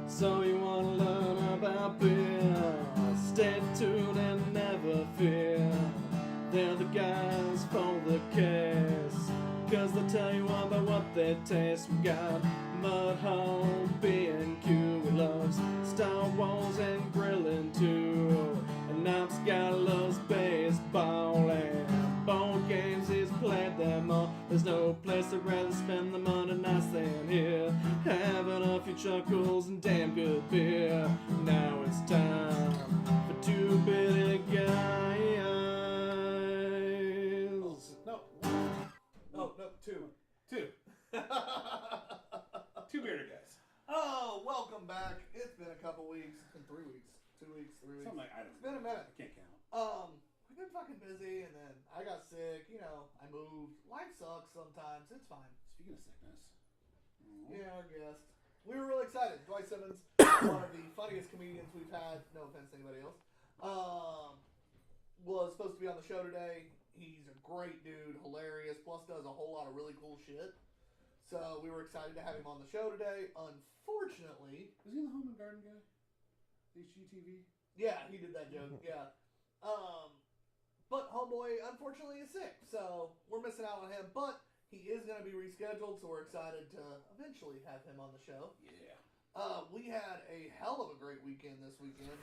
So you wanna learn about beer? Stay tuned and never fear. They're the guys for the case, 'cause they'll tell you all about what they taste. We got Mudhole, B&Q, we loves Star Wars and grilling too. And Knox got loves baseball and board games, he's played them all. There's no place I'd rather spend the money nice than here, having a few chuckles and damn good beer. Now it's time for Two Beerded Guys. No, two. Two Beerded Guys. Oh, welcome back. It's been a couple weeks. It's been 3 weeks. 2 weeks, 3 weeks. Something like, I don't know. It's been a minute. I can't count. We've been fucking busy, and then I got sick. You know, I moved. Life sucks sometimes. It's fine. Speaking of sickness. Yeah, our guest. We were really excited. Dwight Simmons, one of the funniest comedians we've had. No offense to anybody else. Was supposed to be on the show today. He's a great dude, hilarious, plus does a whole lot of really cool shit. So we were excited to have him on the show today. Unfortunately... Was he the Home and Garden guy? HGTV? Yeah, he did that joke, yeah. But Homeboy, unfortunately, is sick, so we're missing out on him. But he is going to be rescheduled, so we're excited to eventually have him on the show. Yeah. We had a hell of a great weekend this weekend.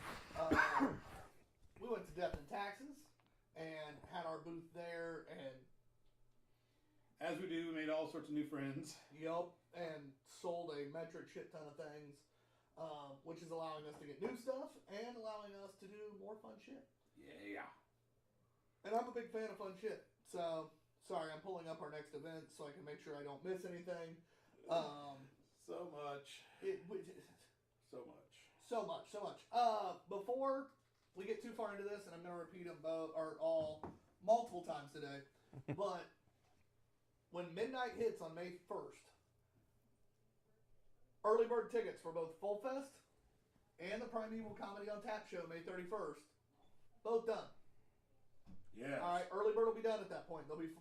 We went to Death and Taxes and had our booth there, and as we do, we made all sorts of new friends. yup, and sold a metric shit ton of things, which is allowing us to get new stuff and allowing us to do more fun shit. Yeah. And I'm a big fan of fun shit, so sorry, I'm pulling up our next event so I can make sure I don't miss anything. So much. So much. Before we get too far into this, and I'm going to repeat them both, or all, multiple times today, but when midnight hits on May 1st, early bird tickets for both Full Fest and the Primeval Comedy on Tap show May 31st, both done. Yeah. All right, early bird will be done at that point. They'll be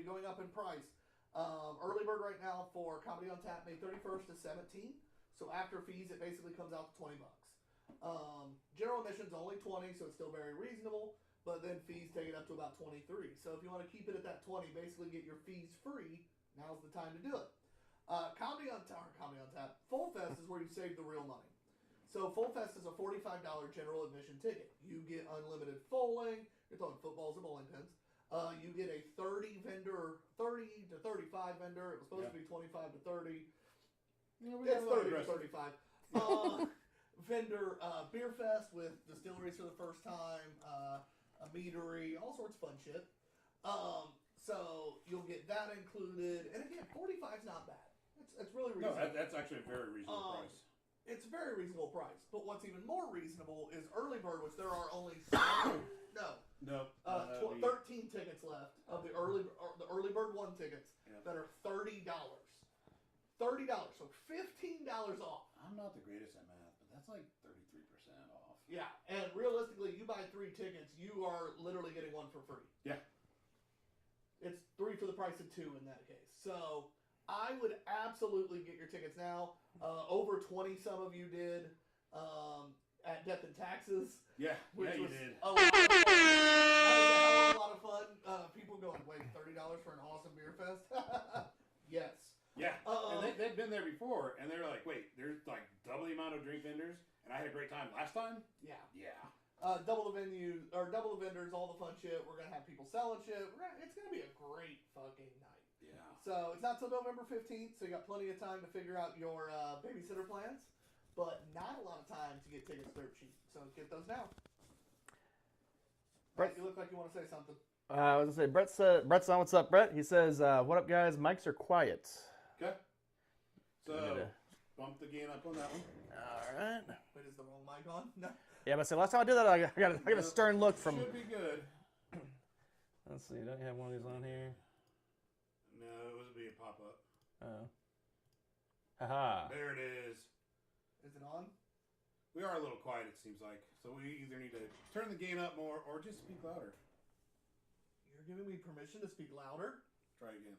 going up in price. Early bird right now for Comedy on Tap May 31st is $17. So after fees, it basically comes out to $20. General admission's only $20, so it's still very reasonable. But then fees take it up to about $23. So if you want to keep it at that $20, basically get your fees free, now's the time to do it. Comedy on Tap. Full Fest is where you save the real money. So Full Fest is a $45 general admission ticket. You get unlimited bowling. You're throwing footballs and bowling pins. You get a 30 to 35 vendor. It was supposed to be 25 to 30. Yeah, It's 30 to 35. Vendor beer fest with distilleries for the first time, a meadery, all sorts of fun shit. So you'll get that included. And again, 45 is not bad. It's really reasonable. No, that's actually a very reasonable price. It's a very reasonable price. But what's even more reasonable is early bird, which there are only 13 tickets left of the early bird 1 tickets that are $30. $30, so $15 off. I'm not the greatest at math, but that's like 33% off. Yeah, and realistically, you buy 3 tickets, you are literally getting 1 for free. Yeah. It's 3 for the price of 2 in that case. So I would absolutely get your tickets now. Over 20 some of you did at Death and Taxes. Yeah, which you was did. That was a lot of fun. People going, wait, $30 for an awesome beer fest? Yes. Yeah, and they'd been there before, and they were like, wait, there's like double the amount of drink vendors, and I had a great time last time? Yeah. Yeah. Double the venue, or double the vendors, all the fun shit. We're going to have people selling shit. It's going to be a great fucking night. Yeah. So it's not till November 15th, so you got plenty of time to figure out your babysitter plans, but not a lot of time to get tickets dirt cheap. So get those now. Brett, you look like you want to say something. I was going to say, Brett's on. What's up, Brett? He says, what up, guys? Mics are quiet. Okay. So, bump the gain up on that one. All right. Wait, is the wrong mic on? No. Yeah, but see, last time I did that, I got a stern look from... Should be good. Let's see, don't you have one of these on here? No, it was be a pop-up. Oh. Haha. There it is. Is it on? We are a little quiet, it seems like. So we either need to turn the gain up more or just speak louder. You're giving me permission to speak louder? Try again.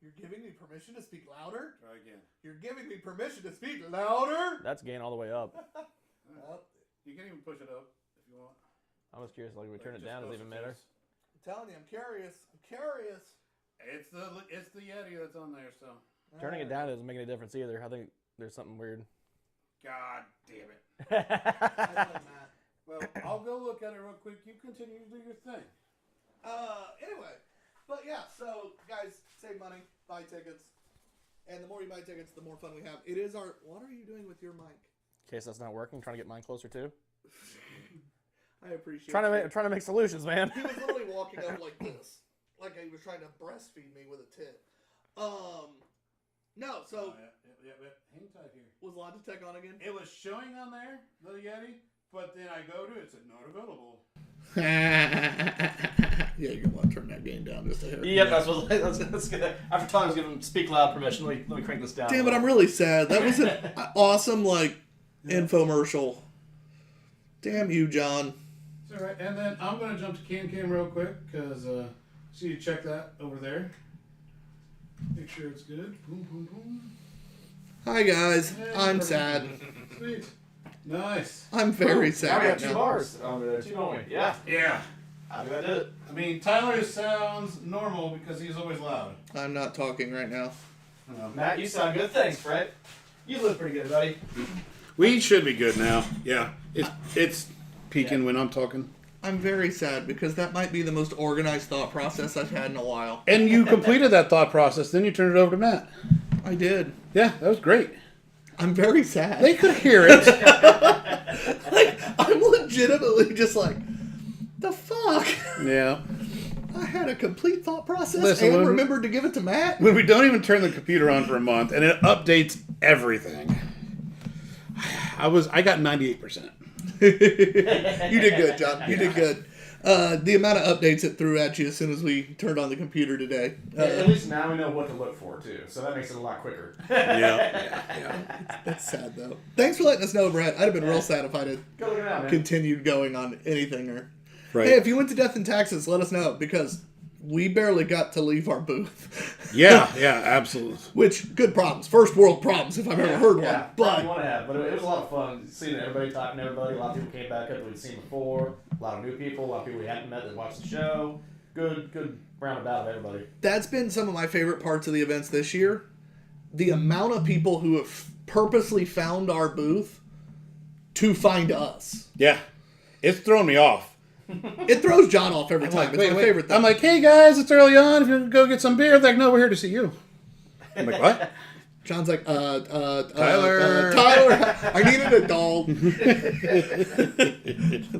You're giving me permission to speak louder? Try again. You're giving me permission to speak louder? That's gain all the way up. You can even push it up if you want. I was curious, like, we turn it down, does it even matter? I'm telling you, I'm curious. I'm curious. It's the Yeti that's on there, so. Turning it down doesn't make any difference either. I think there's something weird. God damn it. I don't know, Matt. Well, I'll go look at it real quick. You continue to do your thing. Anyway, but yeah, so guys, save money, buy tickets, and the more you buy tickets, the more fun we have. It is our. What are you doing with your mic? In case that's not working, trying to get mine closer too. I appreciate. Trying to make solutions, man. He was literally walking up like this, like he was trying to breastfeed me with a tit. No, so Yeah, hang tight here. was Logitech on again? It was showing on there, the Yeti, but then I go to it, it said not available. Yeah, you're gonna want to turn that gain down just a hair. Yep, that's good. After Tom's given him speak loud permission, let me crank this down. Damn it, I'm really sad. That was an awesome infomercial. Damn you, John. It's all right. And then I'm gonna jump to Cam real quick because so you check that over there. Make sure it's good. Boom, boom, boom. Hi guys, Hey, I'm perfect. sad. Sweet. Nice. I'm very Now sad we right have two now. bars on there, too, don't we? Yeah. Yeah. I think I did it. I mean, Tyler sounds normal because he's always loud. I'm not talking right now. Matt, you sound good. Thanks, Fred. You look pretty good, buddy. We should be good now. Yeah. It's peaking when I'm talking. I'm very sad because that might be the most organized thought process I've had in a while. And you completed that thought process, then you turned it over to Matt. I did. Yeah, that was great. I'm very sad. They could hear it. I'm legitimately just like, the fuck? Yeah. I had a complete thought process Listen, and when- remembered to give it to Matt. When we don't even turn the computer on for a month and it updates everything. I got 98%. You did good, John. You did good. The amount of updates it threw at you as soon as we turned on the computer today. At least now we know what to look for, too. So that makes it a lot quicker. Yeah. That's sad, though. Thanks for letting us know, Brett. I'd have been real sad if I'd have Go look it out, man. continued going on anything. Or Right. Hey, if you went to Death in Taxes, let us know, because we barely got to leave our booth. Yeah, absolutely. Which, good problems. First world problems, if I've ever heard one. You But want to have, but it was a lot of fun seeing everybody, talking to everybody. A lot of people came back up that we'd seen before. A lot of new people. A lot of people we hadn't met that watched the show. Good roundabout of everybody. that's been some of my favorite parts of the events this year. The amount of people who have purposely found our booth to find us. Yeah. It's thrown me off. It throws John off every time. It's my favorite thing. I'm like, hey guys, it's early on. If you want to go get some beer, they're like, no, we're here to see you. I'm like, what? John's like, Tyler. Tyler, I need an adult.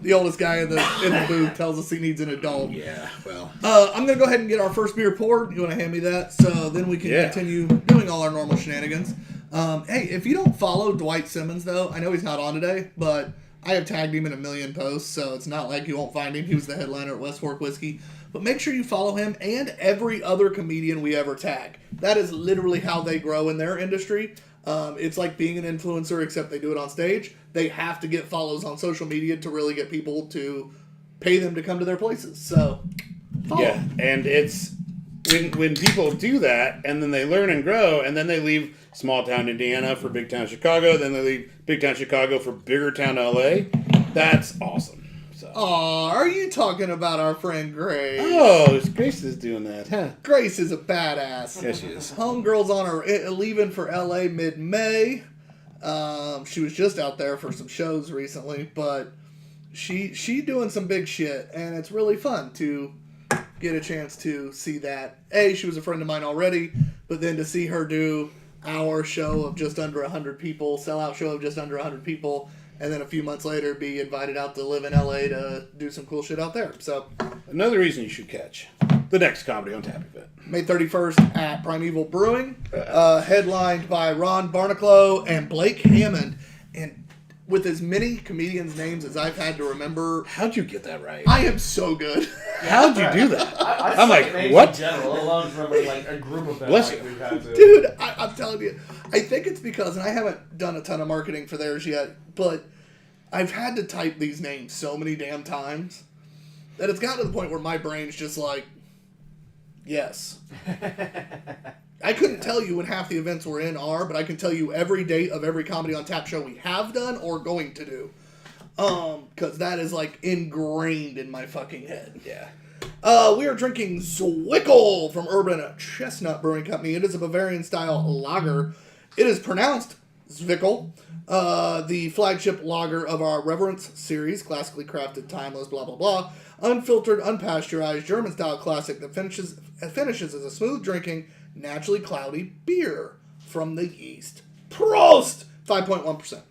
The oldest guy in the booth tells us he needs an adult. Yeah, well. I'm going to go ahead and get our first beer poured. You want to hand me that? So then we can continue doing all our normal shenanigans. Hey, if you don't follow Dwight Simmons, though, I know he's not on today, but I have tagged him in a million posts, so it's not like you won't find him. He was the headliner at West Fork Whiskey. But make sure you follow him and every other comedian we ever tag. That is literally how they grow in their industry. It's like being an influencer, except they do it on stage. They have to get follows on social media to really get people to pay them to come to their places. So, follow. Yeah, and it's when people do that, and then they learn and grow, and then they leave small town Indiana for big town Chicago, then they leave big town Chicago for bigger town LA. That's awesome. So. Aw, are you talking about our friend Grace? Oh, Grace is doing that, huh? Grace is a badass. Yes, she is. Homegirl's on her leaving for LA mid-May. She was just out there for some shows recently, but she doing some big shit, and it's really fun to get a chance to see that. She was a friend of mine already, but then to see her do our show of just under 100 people, sellout show of just under 100 people, and then a few months later be invited out to live in LA to do some cool shit out there. So Another reason you should catch the next Comedy on Tap event. May 31st at Primeval Brewing, headlined by Ron Barnacle and Blake Hammond. And with as many comedians' names as I've had to remember, How'd you get that right? I am so good. How'd you do that? I'm like, names what? In general, let alone remember like a group of them Bless like you. we've had to. Dude, I'm telling you, I think it's because, and I haven't done a ton of marketing for theirs yet, but I've had to type these names so many damn times that it's gotten to the point where my brain's just like, yes. I couldn't tell you when half the events we're in are, but I can tell you every date of every Comedy on Tap show we have done or going to do. Because that is, like, ingrained in my fucking head. Yeah. We are drinking Zwickel from Urban Chestnut Brewing Company. It is a Bavarian-style lager. It is pronounced Zwickel, the flagship lager of our Reverence series, classically crafted, timeless, blah, blah, blah. Unfiltered, unpasteurized, German-style classic that finishes as a smooth-drinking, naturally cloudy beer from the yeast. Prost! 5.1%.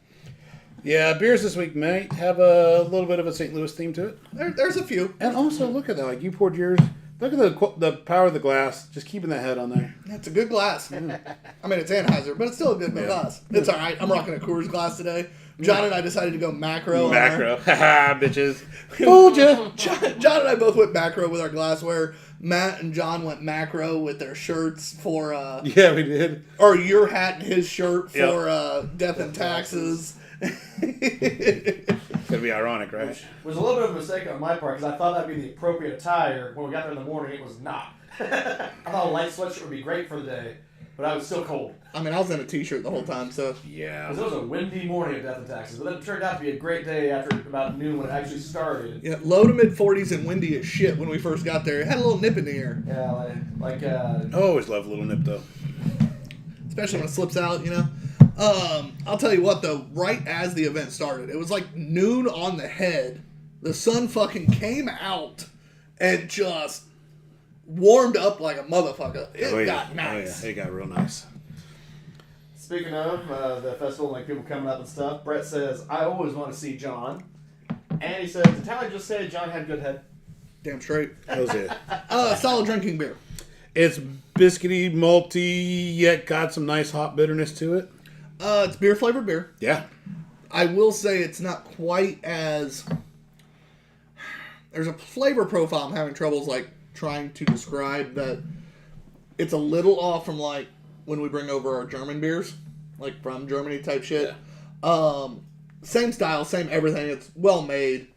Yeah, beers this week might have a little bit of a St. Louis theme to it. There's a few. And also, look at that. Like, you poured yours. Look at the power of the glass. Just keeping that head on there. That's a good glass. I mean, it's Anheuser, but it's still a good glass. It's all right. I'm rocking a Coors glass today. John and I decided to go macro. Macro. Haha, bitches. Fooled ya. John and I both went macro with our glassware. Matt and John went macro with their shirts for... yeah, we did. Or your hat and his shirt for Death and Taxes. It's going to be ironic, right? Which was a little bit of a mistake on my part because I thought that'd be the appropriate attire. When we got there in the morning, it was not. I thought a light sweatshirt would be great for the day, but I was still cold. I mean, I was in a t-shirt the whole time, so... Yeah. Because it was a windy morning at Death and Taxes, but then it turned out to be a great day after about noon when it actually started. Yeah, low to mid-40s and windy as shit when we first got there. It had a little nip in the air. Yeah, I always love a little nip, though. Especially when it slips out, you know? I'll tell you what, though. Right as the event started, it was like noon on the head. The sun fucking came out and just warmed up like a motherfucker. It got nice. Oh, yeah. It got real nice. Speaking of the festival, like people coming up and stuff, Brett says, I always want to see John. And he says, did Tyler just say John had good head? Damn straight. That was it. Solid drinking beer. It's biscuity, malty, yet got some nice hop bitterness to it. It's beer flavored beer. Yeah. I will say it's not quite as... There's a flavor profile I'm having troubles like trying to describe that it's a little off from like when we bring over our German beers, like from Germany type shit. Yeah. Same style, same everything. It's well made.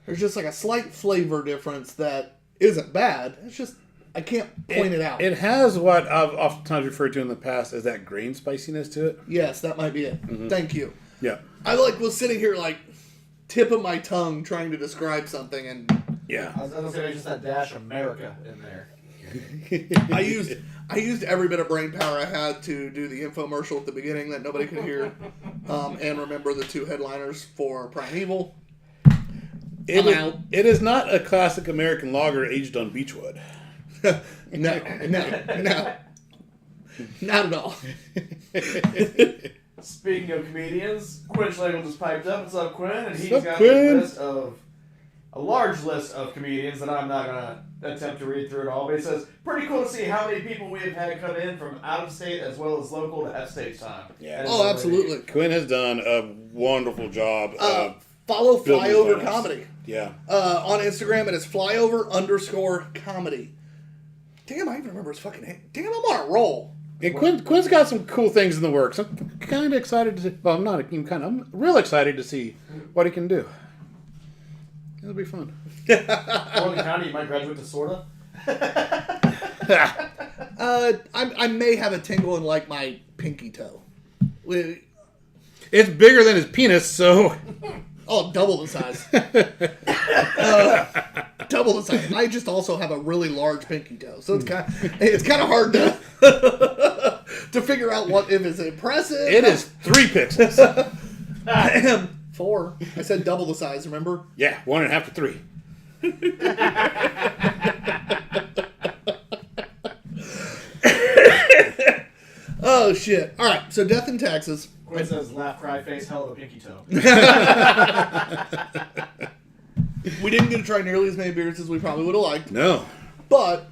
There's just like a slight flavor difference that isn't bad. It's just I can't point it out. It has what I've oftentimes referred to in the past as that grain spiciness to it. Yes, that might be it. Mm-hmm. Thank you. Yeah. I was sitting here like tip of my tongue trying to describe something and yeah. I was going to say there's just that dash America in there. I used every bit of brain power I had to do the infomercial at the beginning that nobody could hear, and remember the two headliners for Primeval. It is not a classic American lager aged on beechwood. No, not at all. Speaking of comedians, Quinn Schlegel just piped up. What's up, Quinn? And he's got Quinn? a large list of comedians that I'm not going to attempt to read through it all, but he says, pretty cool to see how many people we have had come in from out of state as well as local to have stage time. Yeah. Oh, absolutely. Quinn has done a wonderful job. Follow Flyover Comedy. Yeah. On Instagram, it is flyover_comedy. Damn, I even remember his fucking name. Damn, I'm on a roll. Yeah, Quinn's got some cool things in the works. I'm kind of excited to see. Well, I'm not even kind of. I'm real excited to see what he can do. It'll be fun. Morgan County, you might graduate to sorta. I may have a tingle in like my pinky toe. It's bigger than his penis, so. Oh, double the size. Double the size. I just also have a really large pinky toe, so it's kind of hard to to figure out what if it's impressive. It is 3 pixels. I am 4. I said double the size. Remember? Yeah, 1.5 to 3. Oh shit! All right, so Death and Taxes. Quinn says, laugh, cry, face, hell of a pinky toe. We didn't get to try nearly as many beers as we probably would have liked. No. But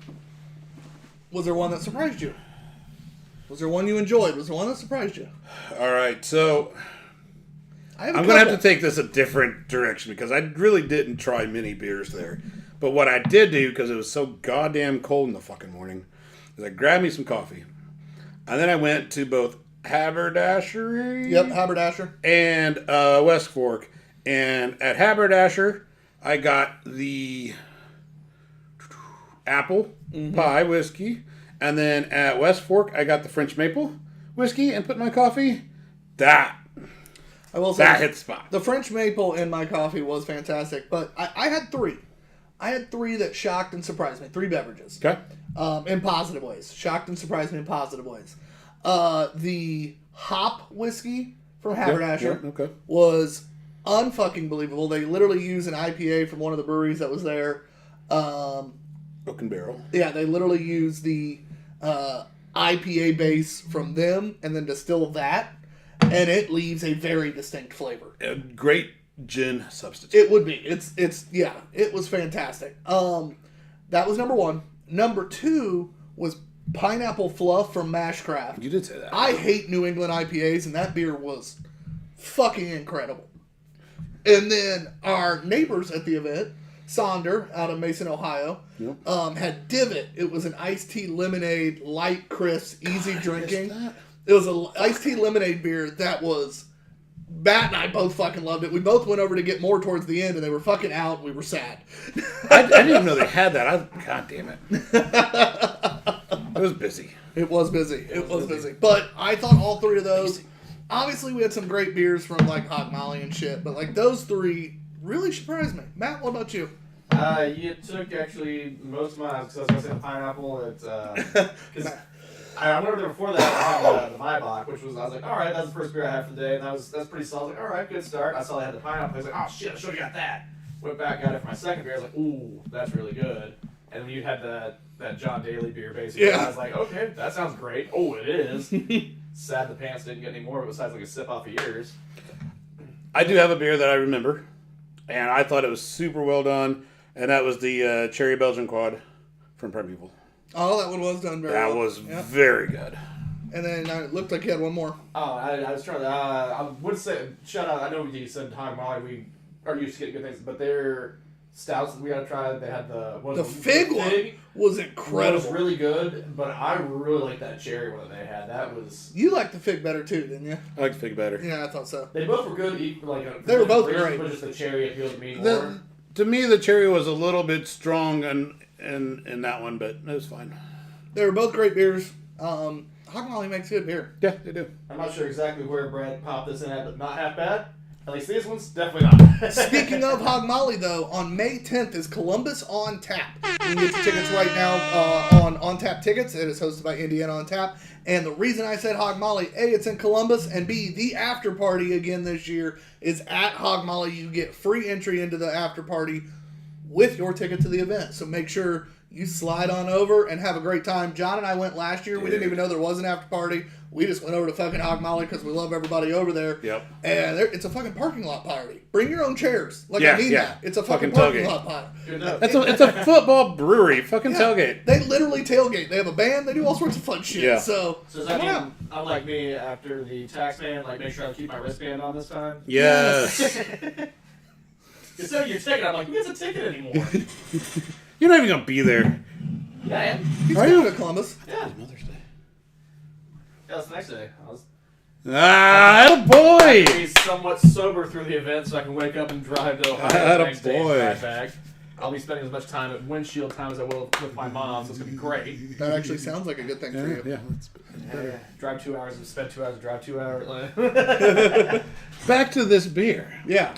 was there one that surprised you? Was there one you enjoyed? Was there one that surprised you? All right, so I'm going to have to take this a different direction because I really didn't try many beers there. But what I did do, because it was so goddamn cold in the fucking morning, is I grabbed me some coffee. And then I went to both Haberdashery. Yep, Haberdasher. And West Fork. And at Haberdasher, I got the apple pie whiskey. And then at West Fork, I got the French maple whiskey and put in my coffee. That I will say hit the spot. The French maple in my coffee was fantastic, but I had three. I had three that shocked and surprised me. 3 beverages. Okay. In positive ways. Shocked and surprised me in positive ways. The hop whiskey from Haberdasher Okay. was unfucking believable. They literally use an IPA from one of the breweries that was there. Oak and Barrel. Yeah, they literally use the IPA base from them and then distill that, and it leaves a very distinct flavor. A great gin substitute. It would be. It was fantastic. That was number 1. Number 2 was Pineapple Fluff from Mashcraft. You did say that. I hate New England IPAs, and that beer was fucking incredible. And then our neighbors at the event, Sonder out of Mason, Ohio, had Divot. It was an iced tea lemonade, light, crisp, easy drinking. It was an iced tea lemonade beer that was... Matt and I both fucking loved it. We both went over to get more towards the end, and they were fucking out, and we were sad. I didn't even know they had that. God damn it. It was busy. It was busy. It was busy. But I thought all 3 of those... Obviously, we had some great beers from, like, Hog Molly and shit, but, like, those 3 really surprised me. Matt, what about you? You took actually most of mine, because I was going to say the pineapple. Because I remember there before that I had the Maibach, which was, I was like, all right, that's the first beer I had for the day, and that's pretty solid. I was like, all right, good start. I saw they had the pineapple. I was like, oh shit, I should have got that. Went back, got it for my second beer. I was like, ooh, that's really good. And then you had that John Daly beer, basically. Yeah. I was like, okay, that sounds great. Oh, it is. Sad the pants didn't get any more besides like a sip off of yours. I do have a beer that I remember, and I thought it was super well done, and that was the Cherry Belgian Quad from Primeval. Oh, that one was done very well. That was very good. And then it looked like you had one more. Oh, I was trying to. I would say shout out. I know you said Hog Molly. We are used to getting good things, but their stouts that we gotta try. They had the fig one was incredible. It was really good, but I really like that cherry one that they had. That was. You liked the fig better too, didn't you? I like the fig better. Yeah, I thought so. They both were good. They were both great. But just the cherry appealed to me more. To me, the cherry was a little bit strong in that one, but it was fine. They were both great beers. Hog Molly makes good beer. Yeah, they do. I'm not sure exactly where Brad popped this in at, but not half bad. At least these ones, definitely not. Speaking of Hog Molly, though, on May 10th is Columbus On Tap. You can get your tickets right now on Tap Tickets. It is hosted by Indiana On Tap. And the reason I said Hog Molly, A, it's in Columbus, and B, the after party again this year is at Hog Molly. You get free entry into the after party with your ticket to the event. So make sure you slide on over and have a great time. John and I went last year. We didn't even know there was an after party. We just went over to fucking Hog Molly because we love everybody over there. Yep. And it's a fucking parking lot party. Bring your own chairs. I mean that. It's a fucking parking lot party. It's a football brewery. Fucking tailgate. They literally tailgate. They have a band. They do all sorts of fun shit. Yeah. So does that mean, unlike me, after the tax man, make sure I keep my wristband on this time? Yes. Instead of your ticket, I'm like, who gets a ticket anymore? You're not even going to be there. Yeah, I am. He's going to Columbus. Yeah. Mother's Day. Yeah, that's the next day. Boy! Be somewhat sober through the event so I can wake up and drive to Ohio the next day and drive back. I'll be spending as much time at windshield time as I will with my mom, so it's going to be great. That actually sounds like a good thing for you. Yeah, that's better. Drive 2 hours and spend 2 hours, drive 2 hours. Back to this beer. Yeah.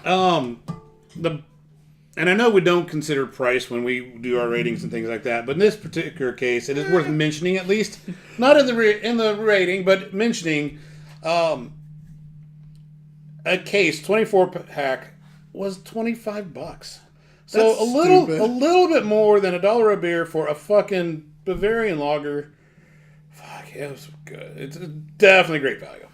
And I know we don't consider price when we do our ratings and things like that, but in this particular case, it is worth mentioning at least, not in the rating, but mentioning a case 24-pack was $25. So That's a stupid. little bit more than $1 a beer for a fucking Bavarian lager. Fuck, it was good. It's definitely great value.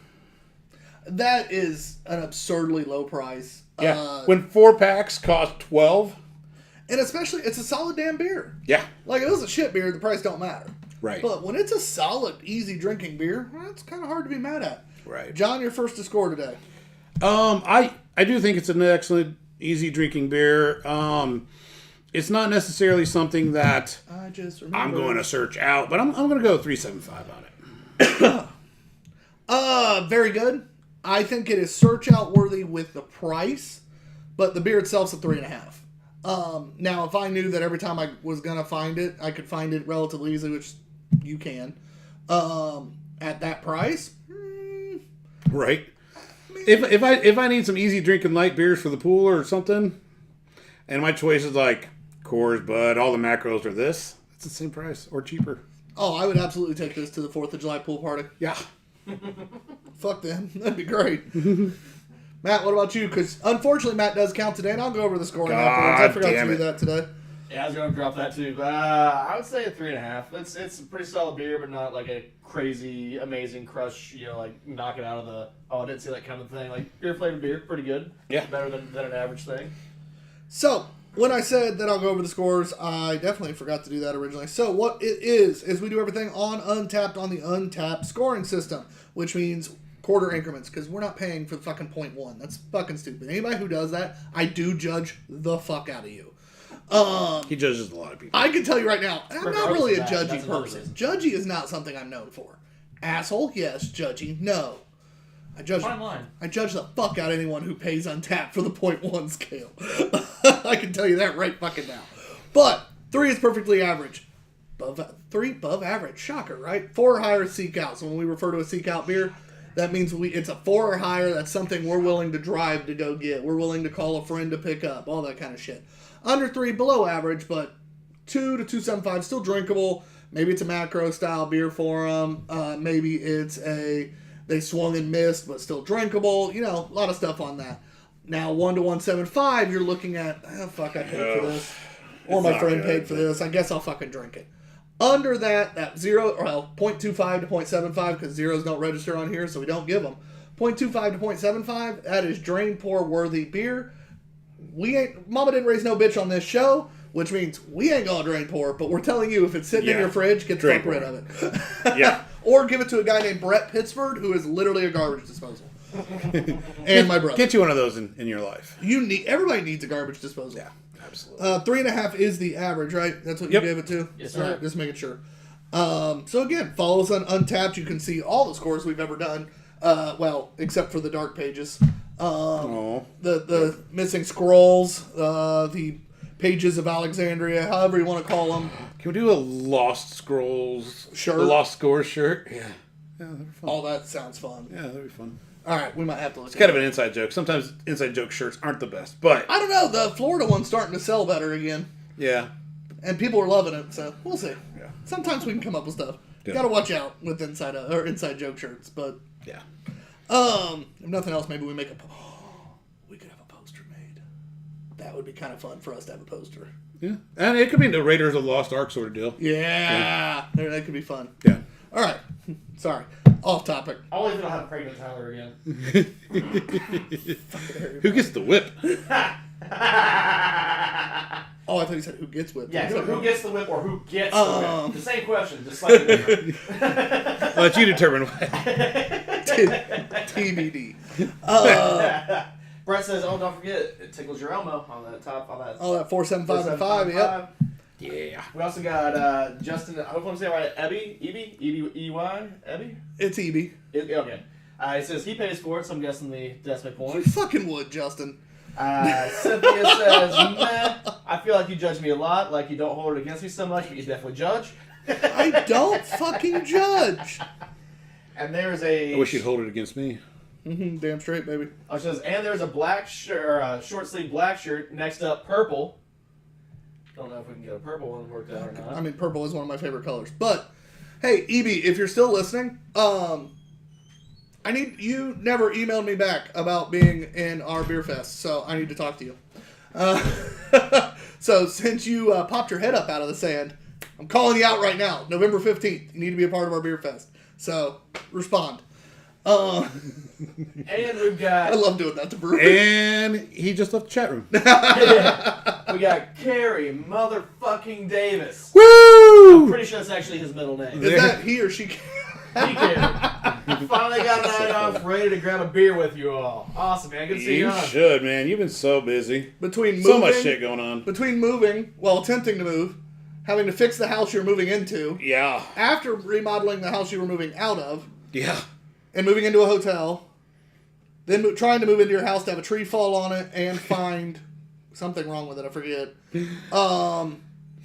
That is an absurdly low price. Yeah, when 4-packs cost $12. And especially, it's a solid damn beer. Yeah. Like, if it was a shit beer, the price don't matter. Right. But when it's a solid, easy drinking beer, it's kind of hard to be mad at. Right. John, your first to score today. I do think it's an excellent, easy drinking beer. It's not necessarily something that I'm going to search out, but I'm going to go 3.75 on it. Very good. I think it is search out worthy with the price, but the beer itself's a 3.5. Now, if I knew that every time I was gonna find it, I could find it relatively easily, which you can. At that price, Right. If I need some easy drinking light beers for the pool or something, and my choice is like Coors, Bud, all the macros are this, it's the same price or cheaper. oh, I would absolutely take this to the 4th of July pool party. Yeah. Fuck them. That'd be great. Matt, what about you? Because unfortunately, Matt does count today, and I'll go over the scoring afterwards. I forgot to do that today. Yeah, I was going to drop that too. But I would say a 3.5. It's a pretty solid beer, but not like a crazy, amazing crush, like knock it out of the, I didn't see that kind of thing. Like, beer flavored beer, pretty good. Yeah. Better than an average thing. So, when I said that I'll go over the scores, I definitely forgot to do that originally. So, what it is we do everything on Untapped on the Untapped scoring system, which means quarter increments, because we're not paying for the fucking 0.1. That's fucking stupid. Anybody who does that, I do judge the fuck out of you. He judges a lot of people. I can tell you right now, I'm not really a judgy That's another person. reason. Judgy is not something I'm known for. Asshole, yes. Judgy, no. I judge. Fine line. I judge the fuck out of anyone who pays Untapped for the 0.1 scale. I can tell you that right fucking now. But 3 is perfectly average. 3 above average. Shocker, right? 4 or higher seek out. So when we refer to a seek out beer, that means it's a 4 or higher. That's something we're willing to drive to go get. We're willing to call a friend to pick up. All that kind of shit. Under 3, below average, but 2 to 2.75, still drinkable. Maybe it's a macro style beer for them. Maybe it's they swung and missed, but still drinkable. A lot of stuff on that. Now, 1 to 1.75, you're looking at, I paid for this. Or my friend paid for this. I guess I'll fucking drink it. Under that 0.25 to 0.75, because zeros don't register on here, so we don't give them. 0.25 to 0.75, that is drain pour worthy beer. Mama didn't raise no bitch on this show, which means we ain't gonna drain pour, but we're telling you if it's sitting in your fridge, get the fuck rid of it. Yeah. Or give it to a guy named Brett Pittsford, who is literally a garbage disposal. And my brother. Get you one of those in your life. Everybody needs a garbage disposal. Yeah, absolutely. 3.5 is the average, right? That's what you gave it to? Yes, All sir. right, just making sure. So again, follow us on Untapped. You can see all the scores we've ever done. Except for the dark pages. The missing scrolls, the pages of Alexandria, however you want to call them. Can we do a Lost Scrolls shirt? A Lost Scores shirt? Yeah. Yeah, that'd be fun. All that sounds fun. Yeah, that'd be fun. All right, we might have to look. It's kind of an inside joke. Sometimes inside joke shirts aren't the best, but I don't know. The Florida one's starting to sell better again, yeah. and people are loving it. So we'll see. Yeah. Sometimes we can come up with stuff. Yeah. Got to watch out with inside joke shirts, but Yeah. if nothing else, maybe we make we could have a poster made. That would be kind of fun for us to have a poster. Yeah. And it could be the Raiders of the Lost Ark sort of deal. Yeah. That could be fun. Yeah. All right. Sorry. Off topic. I'll even have pregnant Tyler again. Who gets the whip? Oh, I thought you said who gets whipped. Yeah, who gets the whip or who gets the whip? The same question, just slightly different. I'll let you determine. TBD. Brett says, don't forget, it tickles your Elmo on that top. Oh, that 475 and 5, yep. Yeah. We also got Justin, I hope I'm saying it right, Eby? Ebby? It's EB. Okay. He says he pays for it, so I'm guessing the decimal You points. fucking would, Justin. Cynthia says, meh, I feel like you judge me a lot, like you don't hold it against me so much, but you definitely judge. I don't fucking judge. And there's a... I wish you'd hold it against me. Damn straight, baby. Oh, it says, and there's a black shirt, short sleeve black shirt, next up purple. Don't know if we can get a purple one worked out or not. I mean, purple is one of my favorite colors. But, hey, EB, if you're still listening, you never emailed me back about being in our beer fest, so I need to talk to you. So since you popped your head up out of the sand, I'm calling you out right now. November 15th, you need to be a part of our beer fest. So respond. And we've got... I love doing that to breweries. And he just left the chat room. We got Carrie motherfucking Davis. Woo! I'm pretty sure that's actually his middle name. Is that he or she? He finally got a night off, ready to grab a beer with you all. Awesome, man. Good to see you You on. should, man. You've been so busy. Between So moving, much shit going on. Between moving, attempting to move, having to fix the house you're moving into, Yeah. after remodeling the house you were moving out of, Yeah. and moving into a hotel, then trying to move into your house to have a tree fall on it and find something wrong with it, I forget.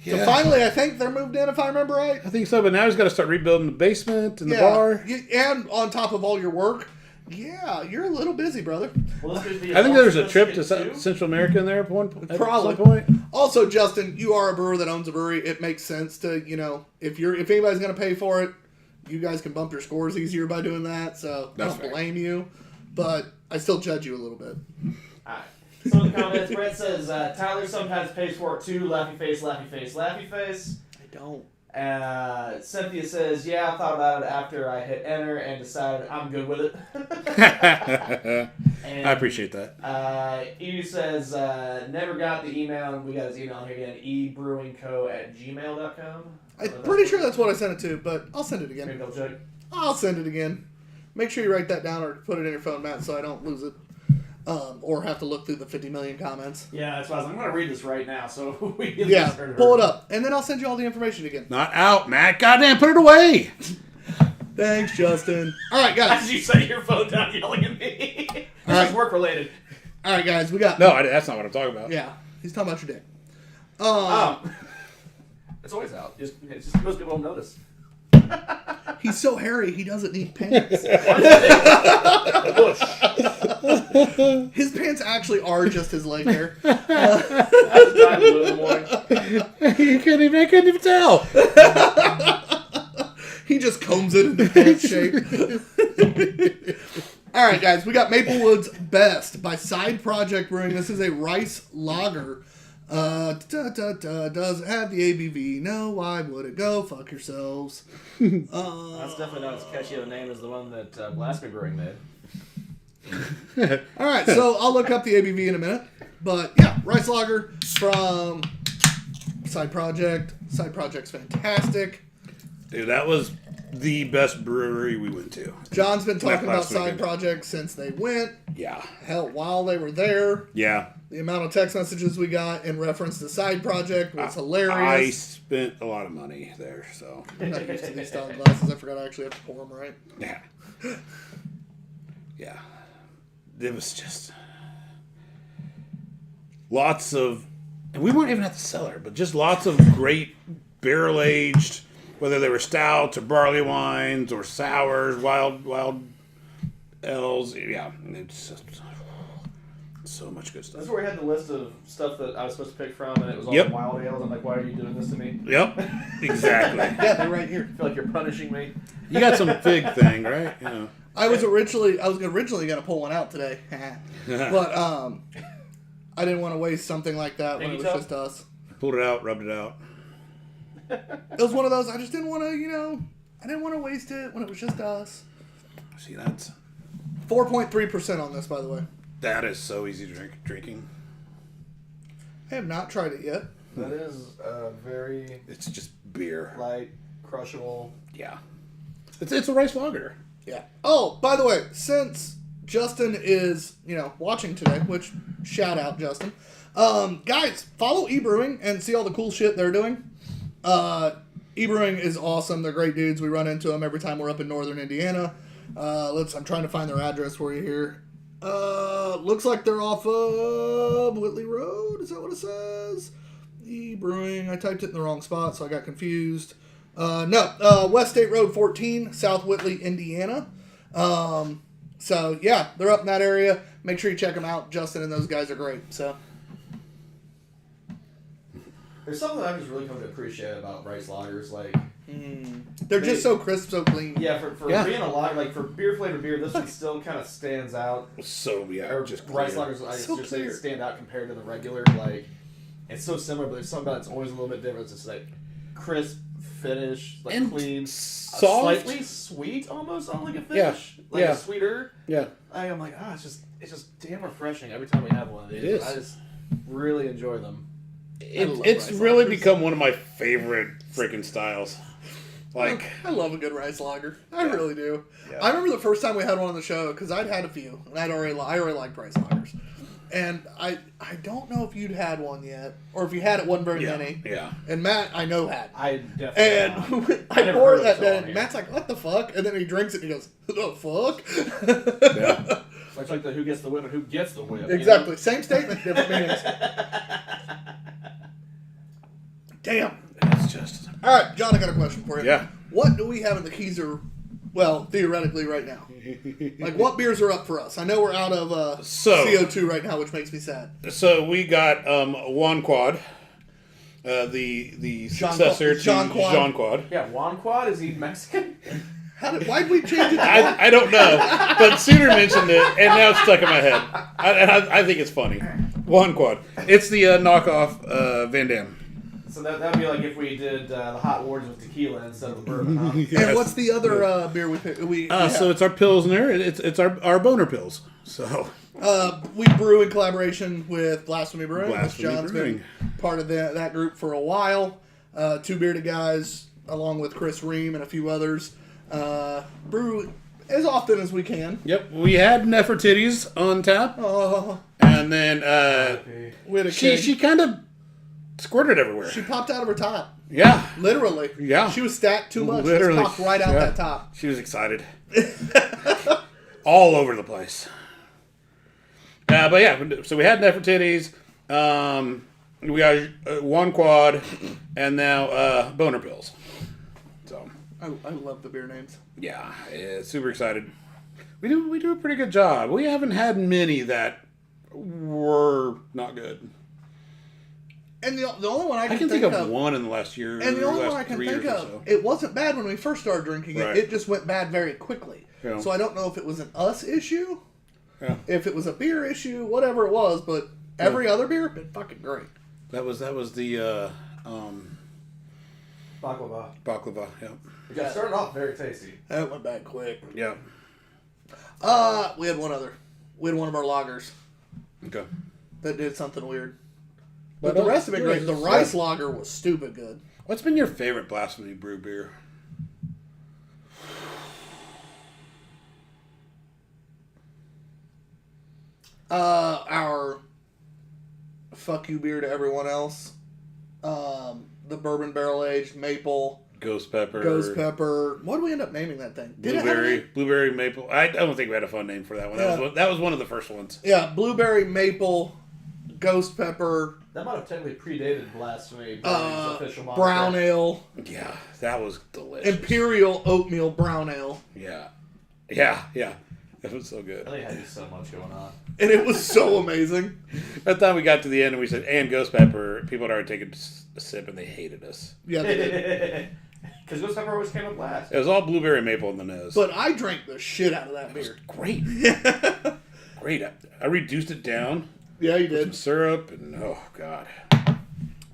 So finally, I think they're moved in, if I remember right. I think so, but now he's got to start rebuilding the basement and the bar. And on top of all your work, you're a little busy, brother. Well, this could be I think there was a trip to Central America in there at Probably. some point. Also, Justin, you are a brewer that owns a brewery. It makes sense to, if anybody's going to pay for it, you guys can bump your scores easier by doing that. So I don't blame you, but I still judge you a little bit. All right. Some of the comments. Brett says Tyler sometimes pays for it too. Laughy face, laughy face, laughy face. I don't. Cynthia says, yeah, I thought about it after I hit enter and decided I'm good with it. I appreciate that. Edu says, never got the email, and we got his email here again, ebrewingco@gmail.com. I'm pretty sure that's what I sent it to, but I'll send it again. Maybe double check. I'll send it again. Make sure you write that down or put it in your phone, Matt, so I don't lose it. Or have to look through the 50 million comments. Yeah, that's why I was like, I'm going to read this right now, so we can pull it up. And then I'll send you all the information again. Not out, Matt. Goddamn, put it away. Thanks, Justin. All right, guys. As you set your phone down yelling at me. This is work related. All right, guys, we got... No, that's not what I'm talking about. Yeah, he's talking about your dick. It's always out. It's just most people don't notice. He's so hairy, he doesn't need pants. His pants actually are just his leg hair. I couldn't even tell. He just combs it into pants shape. All right, guys, we got Maplewood's Best by Side Project Brewing. This is a rice lager. Does it have the ABV? No, why would it go? Fuck yourselves. That's definitely not as catchy of a name as the one that Blasphemy Brewing made. All right, so I'll look up the ABV in a minute. But yeah, rice lager from Side Project. Side Project's fantastic. Dude, that was the best brewery we went to. John's been talking about Side Project since they went. Yeah. Hell, while they were there. Yeah. The amount of text messages we got in reference to Side Project was hilarious. I spent a lot of money there, so. I'm not used to these style glasses. I forgot I actually have to pour them right. Yeah. Yeah. It was just lots of, and we weren't even at the cellar, but just lots of great barrel-aged, whether they were stouts or barley wines or sours, wild ales. Yeah, it's just so much good stuff. That's where we had the list of stuff that I was supposed to pick from, and it was all wild ales. I'm like, why are you doing this to me? Yep, exactly. Yeah, they're right here. I feel like you're punishing me. You got some fig thing, right? Yeah. I was originally going to pull one out today, but I didn't want to waste something like that when it was just us. Pulled it out, rubbed it out. It was one of those. I just didn't want to, I didn't want to waste it when it was just us. See, that's 4.3% on this, by the way. That is so easy drinking. I have not tried it yet. That is very. It's just beer, light, crushable. Yeah, it's a rice lager. Yeah. Oh, by the way, since Justin is, watching today, which shout out Justin. Guys, follow eBrewing and see all the cool shit they're doing. eBrewing is awesome. They're great dudes. We run into them every time we're up in northern Indiana. I'm trying to find their address for you here. Looks like they're off of Whitley Road. Is that what it says? eBrewing. I typed it in the wrong spot, so I got confused. West State Road 14, South Whitley, Indiana. So, yeah, they're up in that area. Make sure you check them out. Justin and those guys are great. So, there's something that I've just really come to appreciate about rice lagers. Like, they're just so crisp, so clean. Yeah, for being a lager, like for beer flavored beer, this one still kind of stands out. So, yeah, or just rice clear. lagers, I So just clear. say stand out compared to the regular. Like, it's so similar, but there's something about it's always a little bit different. It's just like crisp finish, like and clean, soft, slightly sweet, almost on like a finish, a sweeter. Yeah, I'm like, it's just damn refreshing every time we have one of these. It is. I just really enjoy them. It's really become one of my favorite freaking styles. Like, I love a good rice lager. I really do. Yeah. I remember the first time we had one on the show because I'd had a few, and I already liked rice lagers. And I don't know if you'd had one yet, or if you had it, wasn't very many. Yeah. And Matt, I know had. I definitely. And I poured that day, and Matt's like, "What the fuck?" And then he drinks it, and he goes, "The fuck?" Yeah. It's like the who gets the win and who gets the win. Exactly. Same statement, different meanings. Damn. It's just... All right, John, I got a question for you. Yeah. What do we have in the Keyser, well, theoretically right now? Like, what beers are up for us? I know we're out of CO2 right now, which makes me sad. So we got Juan Quad, the successor to Jean Quad. Yeah, Juan Quad, is he Mexican? Why'd we change it? I don't know, but Suter mentioned it, and now it's stuck in my head. I think it's funny. Juan Quad. It's the knockoff Van Dam. So that would be like if we did the Hot Wars with tequila instead of the bourbon, huh? Yes. And what's the other beer we picked? So it's our Pilsner. It's our boner pills. So we brew in collaboration with Blasphemy Brewing. Blasphemy John's Brewing. been part of that group for a while. Two Beerded Guys, along with Chris Ream and a few others, brew as often as we can. Yep, we had Nefertiti's on tap, and then she kind of squirted everywhere. She popped out of her top. Yeah, Literally. Yeah, She was stacked too much. Literally, It popped right out that top. She was excited, all over the place. But yeah, so we had Nefertiti's. We got One Quad, and now boner pills. So I love the beer names. yeah, super excited. We do a pretty good job. We haven't had many that were not good. And the only one I can think of one in the last year. And the only last one I can 3 think years of, or so. it wasn't bad when we first started drinking it. Right. It just went bad very quickly. Yeah. So I don't know if it was an us issue, Yeah. if it was a beer issue, whatever it was. But every other beer been fucking great. That was the Baklava. baklava. Yeah. It got started off very tasty. That went bad quick. Yeah. We had one other. We had one of our lagers Okay. that did something weird. But the rest of it great. The rice lager was stupid good. What's been your favorite Blasphemy Brew beer? Our fuck you beer to everyone else. The bourbon barrel aged maple. Ghost pepper. What do we end up naming that thing? Did it have a name? Blueberry maple. I don't think we had a fun name for that one. That was one of the first ones. Yeah, blueberry maple, ghost pepper. That might have technically predated Blasphemy Brewing's official moniker. Brown ale. Yeah, that was delicious. Imperial oatmeal brown ale. Yeah. That was so good. I think it had so much going on. And it was so amazing. By the time we got to the end and we said, and ghost pepper, people had already taken a sip and they hated us. Yeah, they did. Because ghost pepper always came up last. It was all blueberry maple in the nose. But I drank the shit out of that beer. Great. Great. I reduced it down. Yeah, you Some did. syrup and oh god.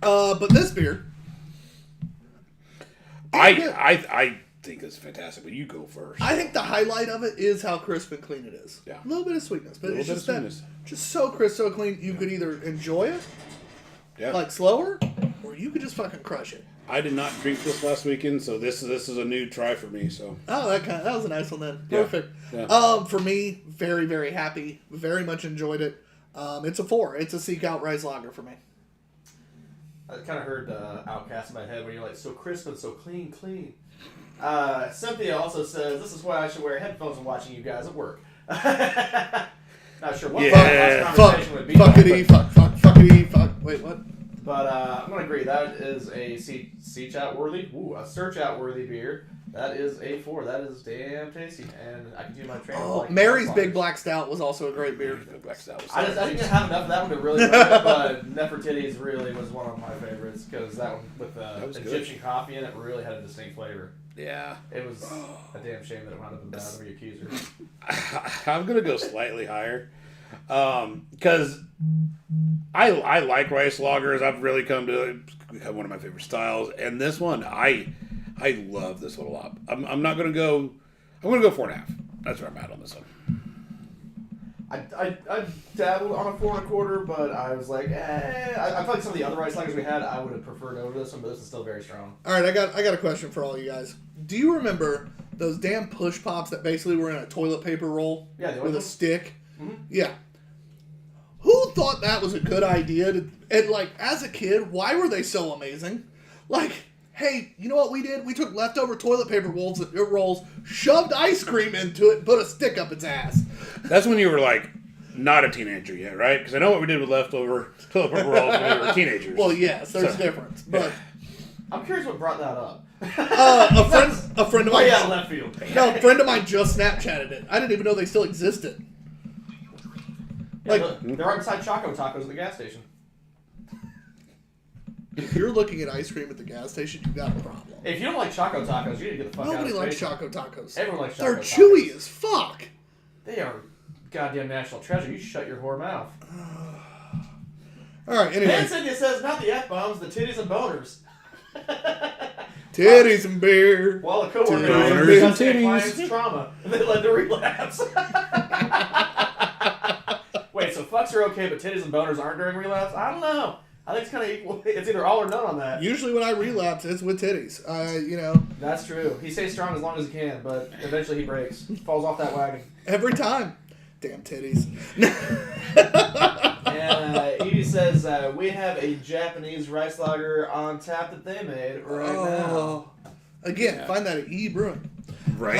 But this beer, I think it's fantastic. But you go first. I think the highlight of it is how crisp and clean it is. Yeah. A little bit of sweetness, but it's just sweetness. just so crisp, so clean. You could either enjoy it, Yeah. like slower, or you could just fucking crush it. I did not drink this last weekend, so this is a new try for me. So Oh, that was a nice one then. Yeah. Perfect. Yeah. For me, very, very happy. Very much enjoyed it. It's a 4. It's a Seek Out Rice Lager for me. I kind of heard Outcast in my head when you're like, so crisp and so clean. Cynthia also says, this is why I should wear headphones when watching you guys at work. Not sure what Yeah. conversation would be. Fuckity, fuckity, fuck. Wait, what? But I'm going to agree. That is a search out worthy beer. That is a 4. That is damn tasty. And I can do my training. Oh, Mary's Big Black Stout was also a great beer. I didn't have enough of that one to really rate it, but Nefertiti's really was one of my favorites because that one with the Egyptian coffee in it really had a distinct flavor. Yeah. It was a damn shame that it wound up in bad of the accuser. I'm gonna go slightly higher, because I like rice lagers. I've really come to have one of my favorite styles, and this one I love this one a lot. I'm not gonna go. I'm gonna go 4.5. That's where I'm at on this one. I dabbled on a 4 1/4, but I was like, I feel like some of the other rice lagers we had, I would have preferred over this one, but this is still very strong. All right, I got a question for all you guys. Do you remember those damn push pops that basically were in a toilet paper roll with a stick? Mm-hmm. Yeah. Who thought that was a good idea? And like, as a kid, why were they so amazing? Like, hey, you know what we did? We took leftover toilet paper rolls, shoved ice cream into it, and put a stick up its ass. That's when you were like not a teenager yet, right? Because I know what we did with leftover toilet paper rolls when we were teenagers. Well, yes, there's a difference, but I'm curious what brought that up. A friend of mine. Way out of left field. No, a friend of mine just Snapchatted it. I didn't even know they still existed. Yeah, look, they're right beside Choco Tacos at the gas station. If you're looking at ice cream at the gas station, you got a problem. If you don't like Choco Tacos, you need to get the fuck out of Nobody the likes station. Choco Tacos. Everyone likes Choco They're Tacos. chewy as fuck. They are goddamn national treasure. You shut your whore mouth. All right, anyway. India says not the F-bombs, the titties and boners. Titties and beer. While a coworker Boners was and discussing a titties. client's trauma, and they led to relapse. Wait, so fucks are okay, but titties and boners aren't during relapse? I don't know. I think it's kind of equal. It's either all or none on that. Usually when I relapse, it's with titties. You know. That's true. He stays strong as long as he can, but eventually he breaks. Falls off that wagon. Every time. Damn titties. And Edie says, we have a Japanese rice lager on tap that they made right now. Again, find that at E Brewing. Right.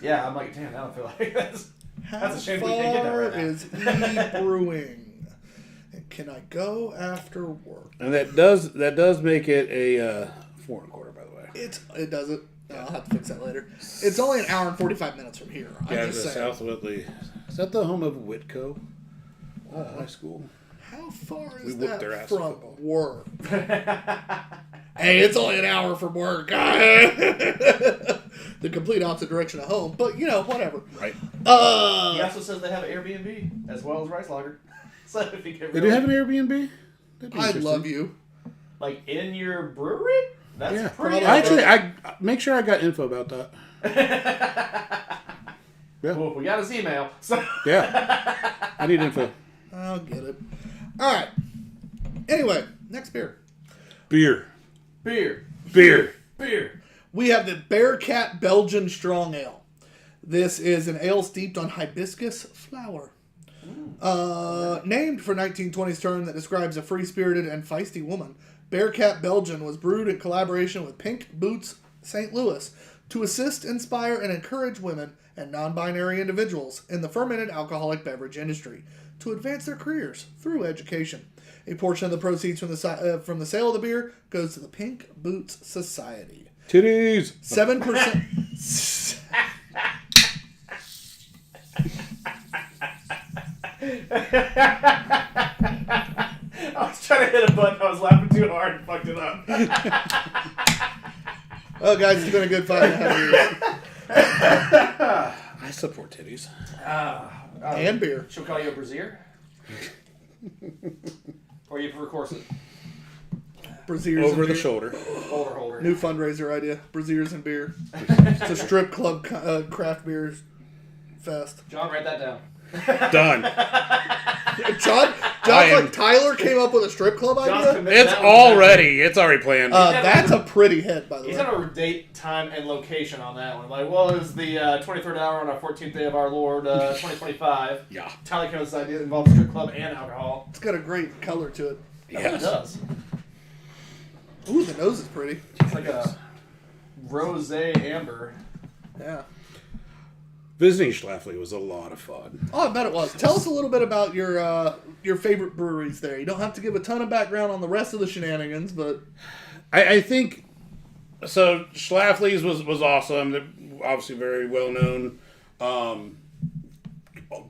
Yeah, I'm like, damn, I don't feel like that's a shame How we can't get that far right now. is E Brewing? And can I go after work? And that does make it a 4 1/4, by the way. It doesn't. I'll have to fix that later. It's only an hour and 45 minutes from here. Yeah, I'm it's just saying. South Whitley. Is that the home of Whitco High School? How far We is whooped their that ass in from football. work? Hey, it's only an hour from work. The complete opposite direction of home, but you know, whatever. Right. He also says they have an Airbnb as well as rice lager. So if you can They do have an Airbnb? That'd be I interesting. love you. like in your brewery, that's Yeah, pretty. I make sure I got info about that. Yeah. Well, we got his email. So Yeah. I need info. I'll get it. All right. Anyway, next beer. Beer. beer. We have the Bearcat Belgian Strong Ale. This is an ale steeped on hibiscus flower. Named for 1920s term that describes a free-spirited and feisty woman, Bearcat Belgian was brewed in collaboration with Pink Boots St. Louis to assist, inspire, and encourage women and non-binary individuals in the fermented alcoholic beverage industry to advance their careers through education. A portion of the proceeds from the sale of the beer goes to the Pink Boots Society. Titties. 7%. I was trying to hit a button. I was laughing too hard and fucked it up. Oh, guys, it's been a good 5.5 years. I support titties. And beer. She'll call you a brazier? Or you prefer corset? Braziers Over and the beer. shoulder. Holder. New fundraiser idea. Braziers and beer. It's a strip club craft beer fest. John, write that down. Done. John like Tyler came up with a strip club John's idea? committed It's that one. already. It's already planned. That's a pretty hit, by the He's way. got a date, time, and location on that one. Like, well, it was the 23rd hour on our 14th day of our Lord, 2025. Yeah. Tyler came up with this idea that involves strip club and alcohol. It's got a great color to it. That's what it does. Ooh, the nose is pretty. It's like a rose amber. Yeah. Visiting Schlafly was a lot of fun. Oh, I bet it was. Tell us a little bit about your favorite breweries there. You don't have to give a ton of background on the rest of the shenanigans, but I think so. Schlafly's was awesome. They're obviously very well known.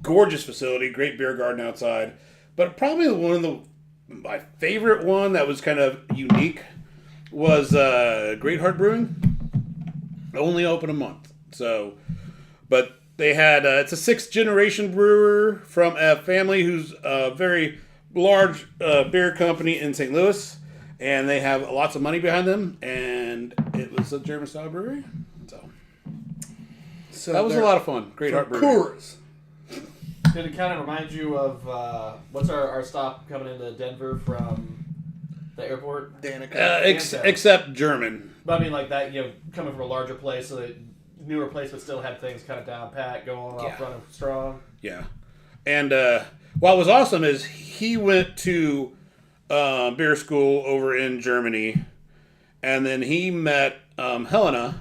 Gorgeous facility, great beer garden outside. But probably my favorite one that was kind of unique was Great Heart Brewing. Only open a month, but they had it's a 6th generation brewer from a family who's a very large beer company in St. Louis, and they have lots of money behind them, and it was a German style brewery. So that was a lot of fun. Great Heart Brewing. Coors. Did it kind of remind you of what's our stop coming into Denver from the airport? Danica. Except German. But I mean, like that, coming from a larger place, so that newer place, but still had things kind of down pat, going off running strong. Yeah. And what was awesome is he went to beer school over in Germany, and then he met Helena,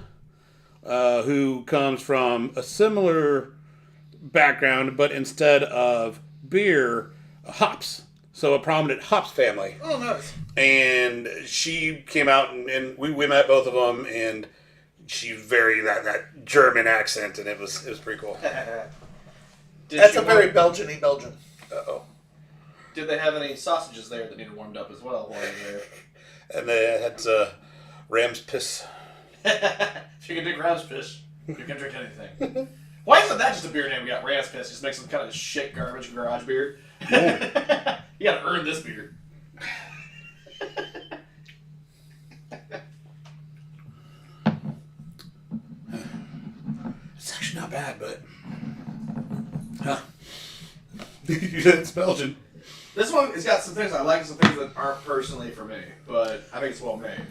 who comes from a similar background, but instead of beer, hops. So a prominent hops family. Oh, nice. And she came out and we met both of them, and she very that German accent, and it was pretty cool. That's a very Belgian-y Belgian. Uh-oh. Did they have any sausages there that needed warmed up as well while you were there? And they had ram's piss. If you can drink ram's piss, you can drink anything. Why isn't that just a beer name? We got ram's piss. Just make some kind of shit garbage garage beer. Yeah. You gotta earn this beer. It's actually not bad, but it's Belgian. This one has got some things I like and some things that aren't personally for me, but I think it's well made.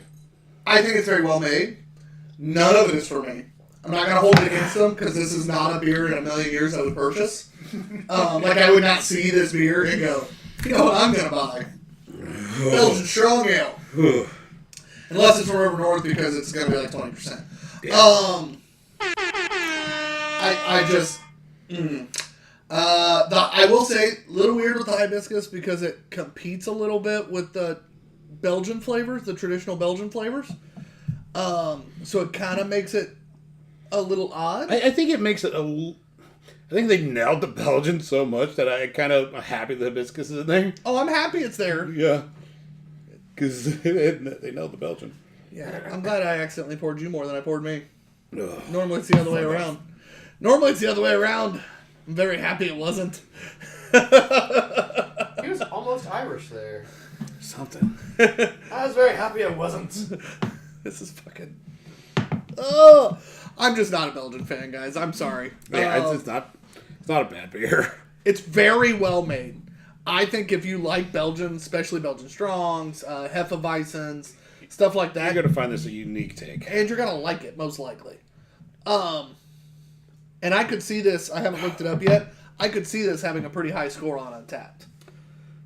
I think it's very well made. None of it is for me. I'm not going to hold it against them because this is not a beer in a million years I would purchase. Like, I would not see this beer and go, you know what I'm going to buy? Belgian Strong Ale. Unless it's from River North because it's going to be like 20%. Yeah. I will say, a little weird with the hibiscus because it competes a little bit with the Belgian flavors, the traditional Belgian flavors. So it kind of makes it a little odd. I think it makes it I think they nailed the Belgian so much that I kind of am happy the hibiscus is in there. Oh, I'm happy it's there. Yeah. Because they nailed the Belgian. Yeah, I'm glad I accidentally poured you more than I poured me. Ugh. Normally it's the other way around. I'm very happy it wasn't. He was almost Irish there. Something. I was very happy I wasn't. This is fucking... Oh, I'm just not a Belgian fan, guys. I'm sorry. Yeah, it's not a bad beer. It's very well made. I think if you like Belgian, especially Belgian Strongs, Hefeweizens, stuff like that, You're going to find this a unique take. and you're going to like it, most likely. And I could see this, I haven't looked it up yet, I could see this having a pretty high score on Untapped.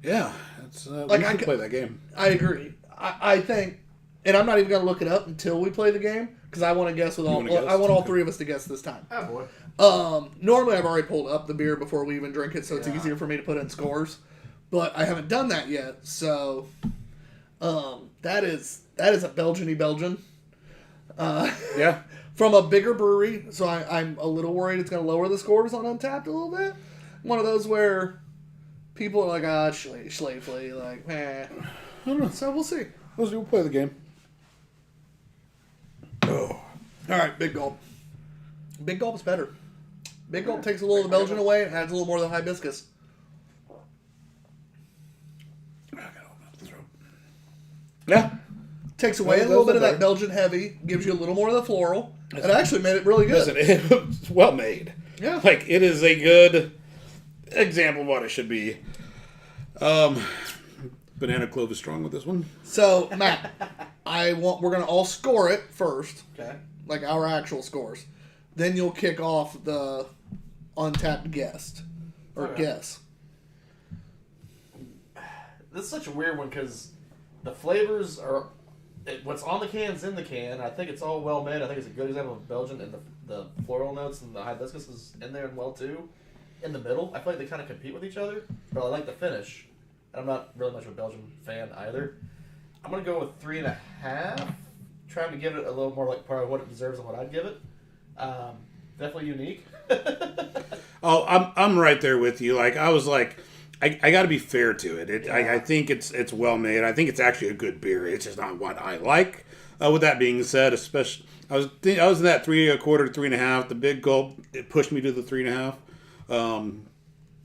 Yeah. It's, Like, we I should could- play that game. I agree. I think, and I'm not even going to look it up until we play the game, because I want to guess with all, wanna guess? I want all three of us to guess this time. Oh, boy. Normally I've already pulled up the beer before we even drink it, so it's Yeah. easier for me to put in scores. But I haven't done that yet, so that is a Belgian-y Belgian. Yeah. From a bigger brewery, so I'm a little worried it's going to lower the scores on Untapped a little bit. One of those where people are like, Schleifly, like, eh. I don't know. So we'll see. We'll play the game. Oh. All right, Big Gulp. Big Gulp's better. Big Gulp takes a little of the Belgian away and adds a little more of the hibiscus. I gotta open up the throat. Yeah. Takes away a little bit of that Belgian heavy, gives you a little more of the floral. It actually made it really good. Listen, it's well made. Yeah. Like, it is a good example of what it should be. Banana Clove is strong with this one. So, Matt, we're going to all score it first, Okay. like our actual scores. Then you'll kick off the Untapped guest, or Okay. guess. This is such a weird one because the flavors are... what's on the can is in the can. I think it's all well made. I think it's a good example of Belgian, and the floral notes and the hibiscus is in there and well too. In the middle, I feel like they kind of compete with each other, but I like the finish. And I'm not really much of a Belgian fan either. I'm gonna go with 3.5, trying to give it a little more like probably what it deserves and what I'd give it. Definitely unique. Oh, I'm right there with you. Like, I was like, I got to be fair to it. I think it's well made. I think it's actually a good beer. It's just not what I like. With that being said, especially I was in that 3.25, 3.5. The Big Gulp, it pushed me to the 3.5.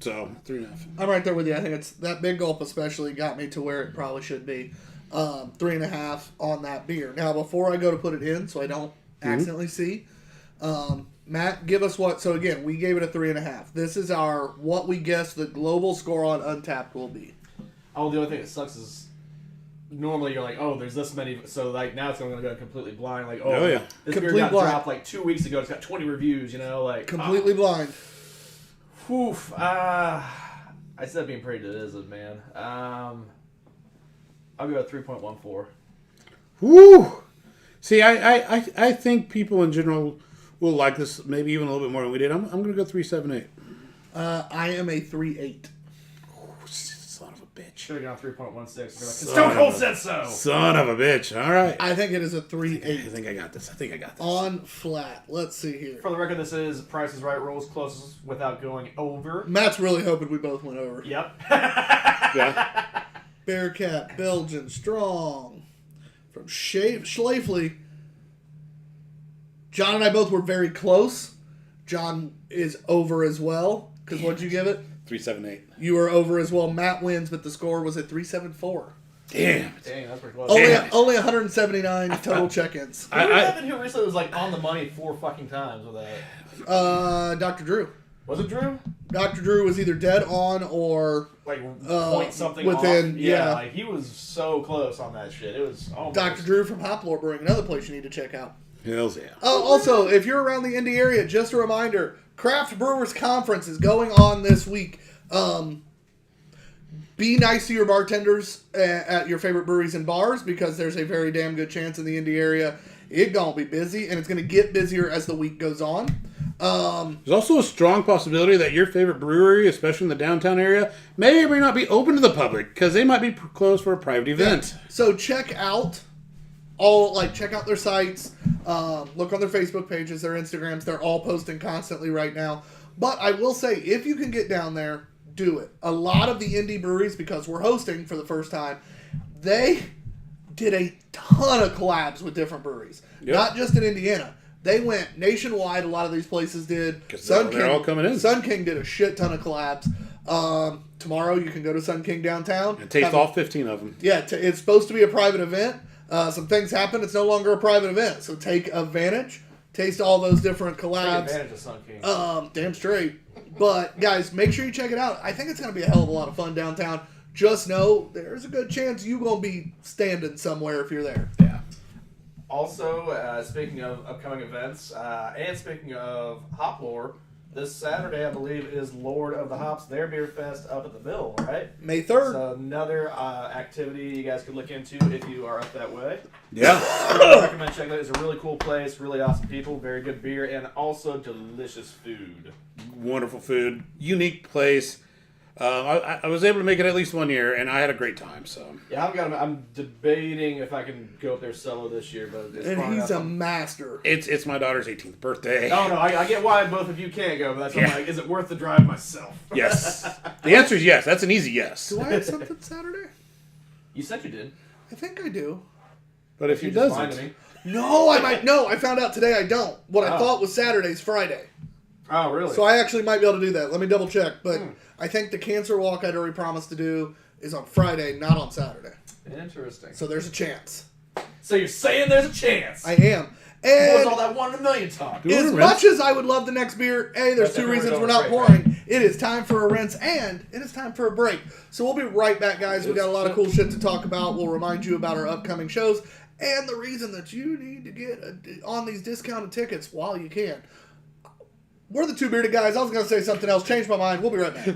So 3.5. I'm right there with you. I think it's that Big Gulp especially got me to where it probably should be. 3.5 on that beer. Now, before I go to put it in, so I don't accidentally see, Matt, give us what. So again, we gave it a 3.5. This is what we guess the global score on Untapped will be. Oh, the only thing that sucks is normally you're like, oh, there's this many. So like now it's going to go completely blind. Like, Oh, yeah. this Complete beer got blind. dropped like 2 weeks ago. It's got 20 reviews. You know, like Completely blind. Oof. I said being pretty dismissive, man. I'll go at 3.14. Woo! See, I think people in general will like this maybe even a little bit more than we did. I'm going to go 3.78. I am a 3.8. Son of a bitch. Should have gone 3.16. Like, Son Stone Cold of a- said so. Son of a bitch. All right. I think it is a I 3.8 think I got this. on flat. Let's see here. For the record, this is Price is Right rules closest without going over. Matt's really hoping we both went over. Yep. Yeah. Bearcat, Belgian, Strong. From Schlafly. John and I both were very close. John is over as well. Because what'd you give it? 378. You were over as well. Matt wins, but the score was at 374. Damn. Dang, that's pretty close. Only 179 total check-ins. Who was who recently was like on the money 4 fucking times with that? Dr. Drew. Was it Drew? Dr. Drew was either dead on or Like point something within, off. yeah. Like he was so close on that shit. It was almost. Dr. Drew from Hoplore Brewing, another place you need to check out. Hells yeah. Also, if you're around the Indy area, just a reminder, Craft Brewers Conference is going on this week. Be nice to your bartenders at your favorite breweries and bars because there's a very damn good chance in the Indy area it's going to be busy, and it's going to get busier as the week goes on. There's also a strong possibility that your favorite brewery, especially in the downtown area, may or may not be open to the public because they might be closed for a private event. Yeah. So check out their sites, look on their Facebook pages, their Instagrams. They're all posting constantly right now. But I will say, if you can get down there, do it. A lot of the indie breweries, because we're hosting for the first time, they did a ton of collabs with different breweries. Yep. Not just in Indiana. They went nationwide. A lot of these places did. Because they're all coming in. Sun King did a shit ton of collabs. Tomorrow you can go to Sun King downtown. And taste all 15 of them. Yeah, it's supposed to be a private event. Some things happen. It's no longer a private event. So take advantage. Taste all those different collabs. Take advantage of Sun King. Damn straight. But, guys, make sure you check it out. I think it's going to be a hell of a lot of fun downtown. Just know there's a good chance you're going to be standing somewhere if you're there. Yeah. Also, speaking of upcoming events, and speaking of Hop Lore, this Saturday, I believe, is Lord of the Hops, their beer fest up at the Mill, right? May 3rd. So another activity you guys could look into if you are up that way. Yeah. I recommend checking it out. It's a really cool place, really awesome people, very good beer, and also delicious food. Wonderful food. Unique place. I was able to make it at least one year, and I had a great time. So Yeah, I'm debating if I can go up there solo this year, but it's And probably he's not a something- master. it's my daughter's 18th birthday. Oh no, I get why both of you can't go, but that's Yeah. I'm like, is it worth the drive myself? Yes. The answer is yes. That's an easy yes. Do I have something Saturday? You said you did. I think I do. But if he You just lied to doesn't, me. No, I might. No, I found out today I don't. What I Oh. thought was Saturday's Friday. Oh really? So I actually might be able to do that. Let me double check. But I think the cancer walk I'd already promised to do is on Friday, not on Saturday. Interesting. So there's a chance. So you're saying there's a chance? I am. What's And all that 1 in a million talk? Do it. as much as I would love the next beer, there's That's two definitely reasons where we're it's not going, right? pouring. It is time for a rinse, and it is time for a break. So we'll be right back, guys. We got a lot of cool shit to talk about. We'll remind you about our upcoming shows and the reason that you need to get on these discounted tickets while you can. We're the Two Beerded Guys. I was going to say something else. Changed my mind. We'll be right back.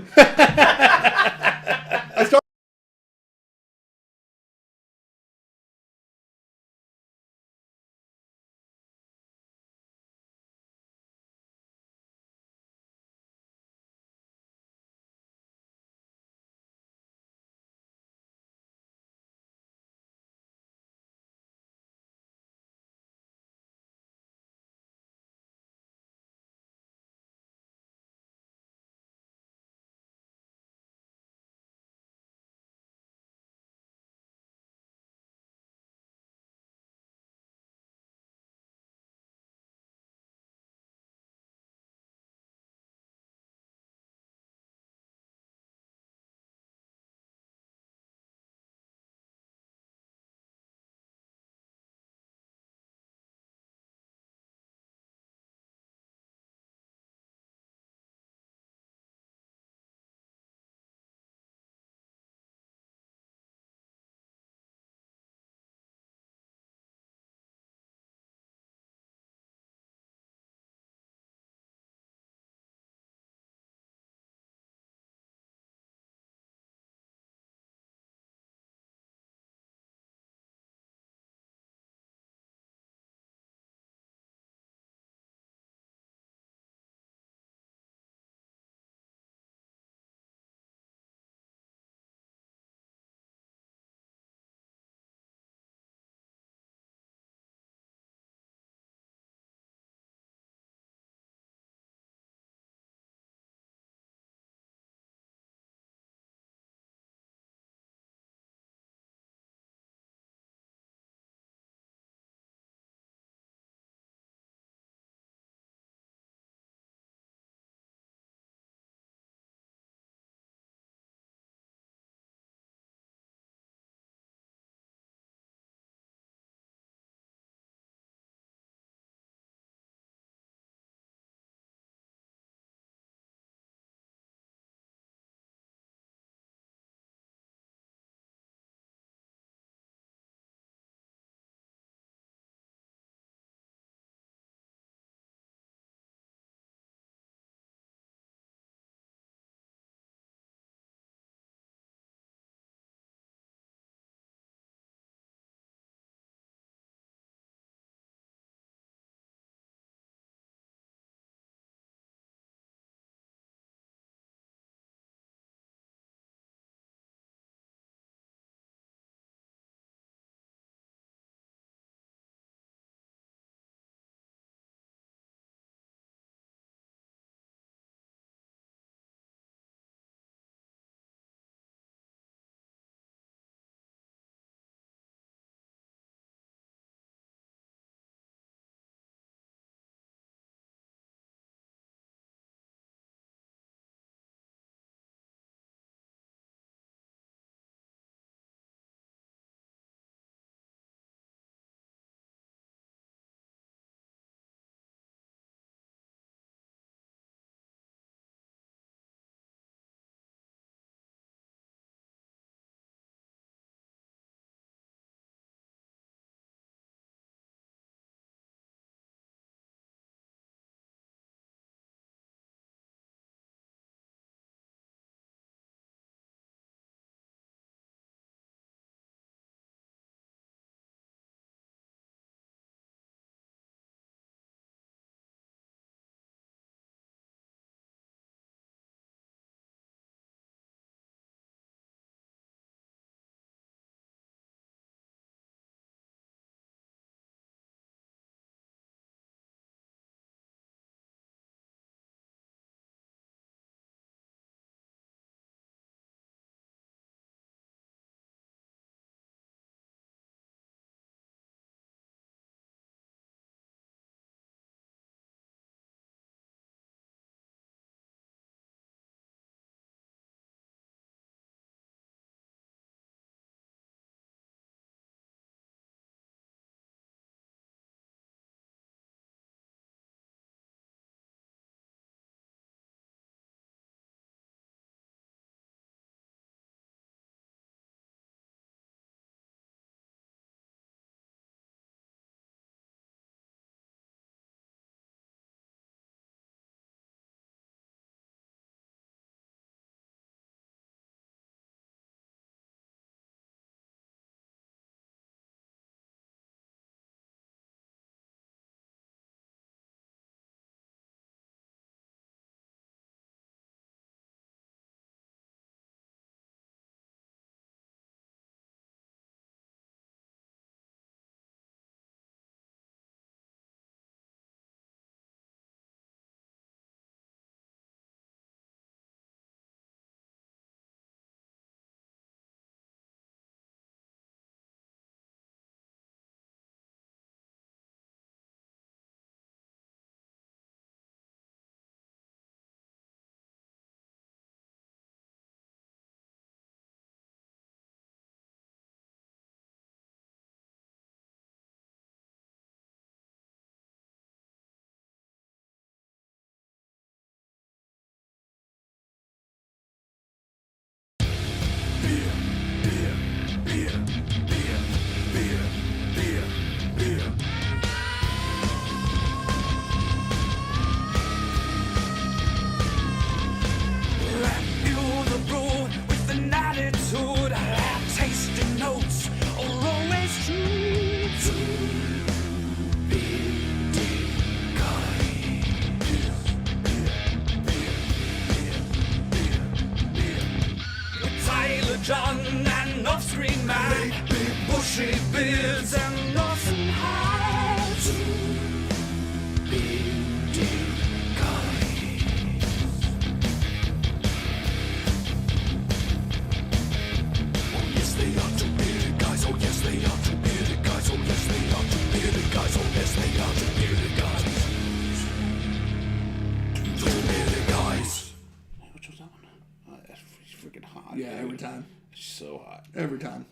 so hot. Every time.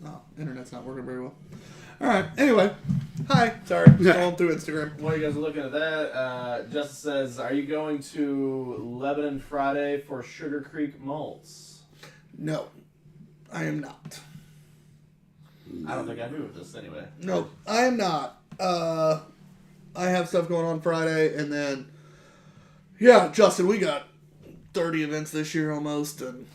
Oh, internet's not working very well. All right. Anyway, hi. Sorry, scrolling through Instagram. While you guys are looking at that, Justin says, "Are you going to Lebanon Friday for Sugar Creek malts?" No, I am not. I don't think I knew of this anyway. No, I am not. I have stuff going on Friday, and then, yeah, Justin, we got 30 events this year almost, and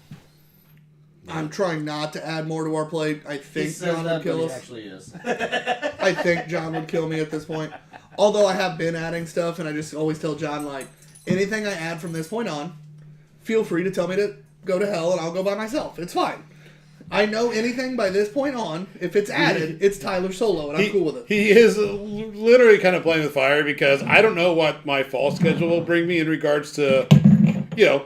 I'm trying not to add more to our plate. I think John would kill us. He actually is. I think John would kill me at this point. Although I have been adding stuff, and I just always tell John, like, anything I add from this point on, feel free to tell me to go to hell, and I'll go by myself. It's fine. I know anything by this point on, if it's added, it's Tyler Solo, and I'm cool with it. He is literally kind of playing with fire because I don't know what my fall schedule will bring me in regards to,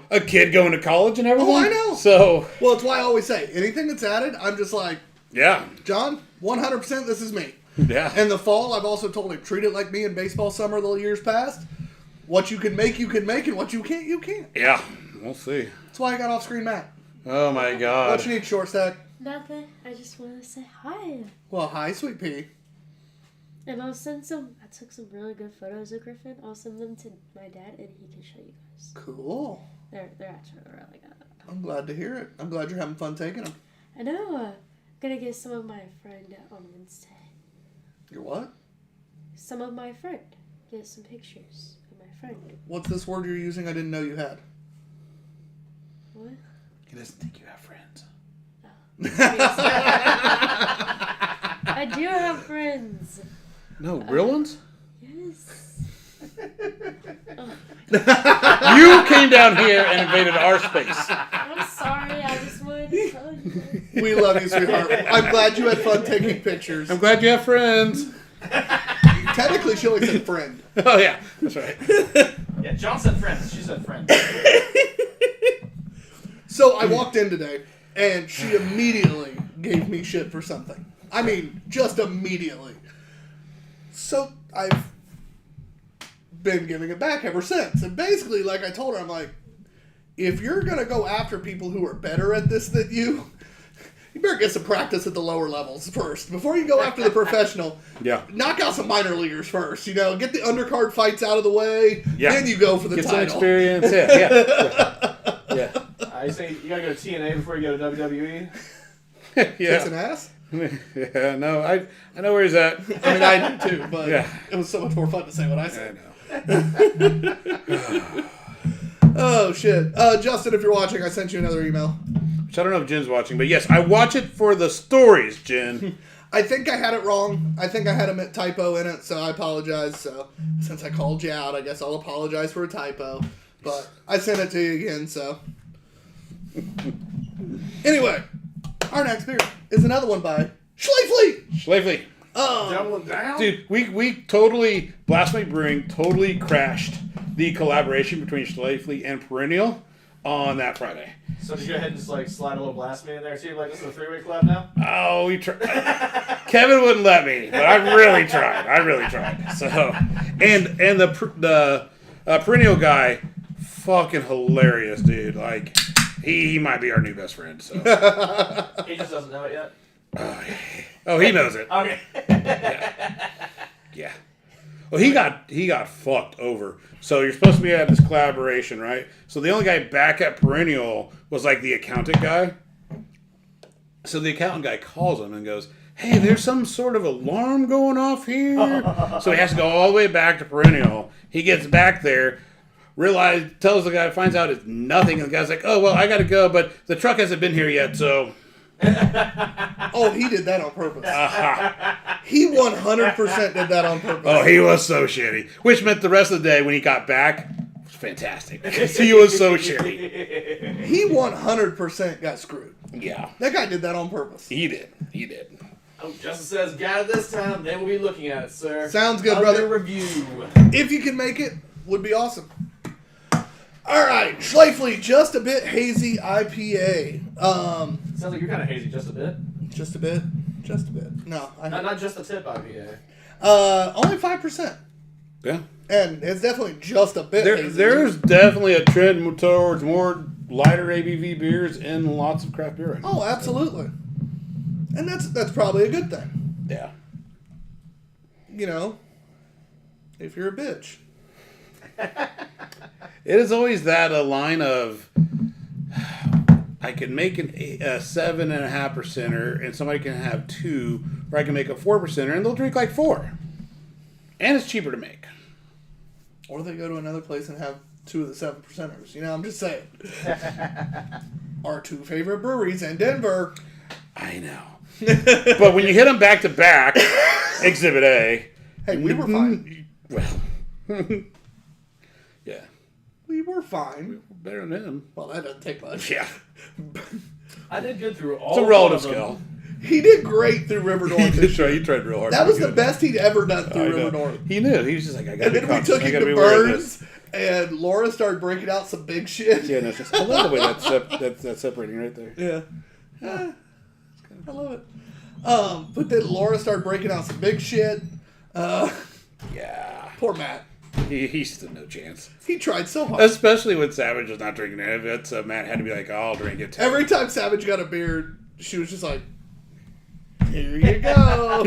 a kid going to college and everything. Oh, I know. So, well, it's why I always say, anything that's added, I'm just like, yeah. John, 100% this is me. Yeah. And the fall, I've also told him, treat it like me in baseball summer the years past. What you can make, and what you can't, you can't. Yeah, we'll see. That's why I got off-screen Matt. Oh, my God. What you need, short stack? Nothing. I just want to say hi. Well, hi, Sweet Pea. And I took some really good photos of Griffin. I'll send them to my dad and he can show you guys. Cool. They're actually really good. I'm glad to hear it. I'm glad you're having fun taking them. I know. I'm going to get some of my friend on Wednesday. Your what? Some of my friend. Get some pictures of my friend. What's this word you're using I didn't know you had? What? He doesn't think you have friends. I do have friends. No, real ones? Yes. You came down here and invaded our space. I'm sorry. I just wanted to tell you. We love you, sweetheart. I'm glad you had fun taking pictures. I'm glad you have friends. Technically, she only said friend. Oh, yeah. That's right. Yeah, John said friends. She said friends. So I walked in today, and she immediately gave me shit for something. I mean, just immediately. So I've been giving it back ever since. And basically, like I told her, I'm like, if you're going to go after people who are better at this than you better get some practice at the lower levels first. Before you go after the professional, knock out some minor leaguers first. Get the undercard fights out of the way, then you go for the title. Get some experience, yeah. I say you gotta go to TNA before you go to WWE. Kicks an ass? Yeah, no, I know where he's at. I mean, I do too, but it was so much more fun to say what I said. I know. Oh, shit. Justin, if you're watching, I sent you another email. Which I don't know if Jen's watching, but yes, I watch it for the stories, Jen. I think I had it wrong. I think I had a typo in it, so I apologize. So since I called you out, I guess I'll apologize for a typo. But I sent it to you again, so. Anyway, our next beer is another one by Schlafly. Doubling down? Dude, we totally, Blasphemy Brewing totally crashed the collaboration between Schlafly and Perennial on that Friday. So did you go ahead and just slide a little blasphemy in there too? Like this is a 3-way collab now? Oh, we tried. Kevin wouldn't let me, but I really tried. So, and the Perennial guy, fucking hilarious, dude. Like, he might be our new best friend. So he just doesn't know it yet. Oh, he knows it. Okay. Yeah. Well, he got fucked over. So you're supposed to be at this collaboration, right? So the only guy back at Perennial was like the accountant guy. So the accountant guy calls him and goes, "Hey, there's some sort of alarm going off here." So he has to go all the way back to Perennial. He gets back there, tells the guy, finds out it's nothing, and the guy's like, "Oh, well, I got to go, but the truck hasn't been here yet, so." Oh, he did that on purpose. He 100% did that on purpose. Oh, he was so shitty. Which meant the rest of the day when he got back, it was fantastic. Because he was so shitty. He 100% got screwed. Yeah. That guy did that on purpose. He did. Oh, Justin says, got it this time, then we'll be looking at it, sir. Sounds good, Under brother. review. If you can make it, would be awesome. All right, Schlafly, Just a Bit Hazy IPA. Sounds like you're kind of hazy just a bit. Just a bit. No, Not just the tip IPA. Only 5%. Yeah. And it's definitely just a bit hazy. There's definitely a trend towards more lighter ABV beers in lots of craft beer right now. Oh, absolutely. And that's probably a good thing. Yeah. You know, if you're a bitch. It is always that a line of I can make a 7.5%er and somebody can have 2, or I can make a 4%er and they'll drink like 4. And it's cheaper to make. Or they go to another place and have 2 of the 7%ers. You know, I'm just saying. Our 2 favorite breweries in Denver. I know. But when you hit them back to back, Exhibit A. Hey, we were fine. Well, yeah. We were fine. Better than him. Well, that doesn't take much. Yeah. I did good through all. It's a relative skill. He did great through River North. He tried real hard. That was the best he'd ever done I through know. River North. He knew. He was just like, I got And to then be we took I him gotta to be aware of Burns, this. and Laura started breaking out some big shit. Yeah, no, it's just, I love the way that's separating right there. Yeah. I love it. But then Laura started breaking out some big shit. Yeah. Poor Matt. He stood no chance. He tried so hard. Especially when Savage was not drinking it. That's Matt had to be like, oh, I'll drink it too. Every time Savage got a beer, she was just like, here you go.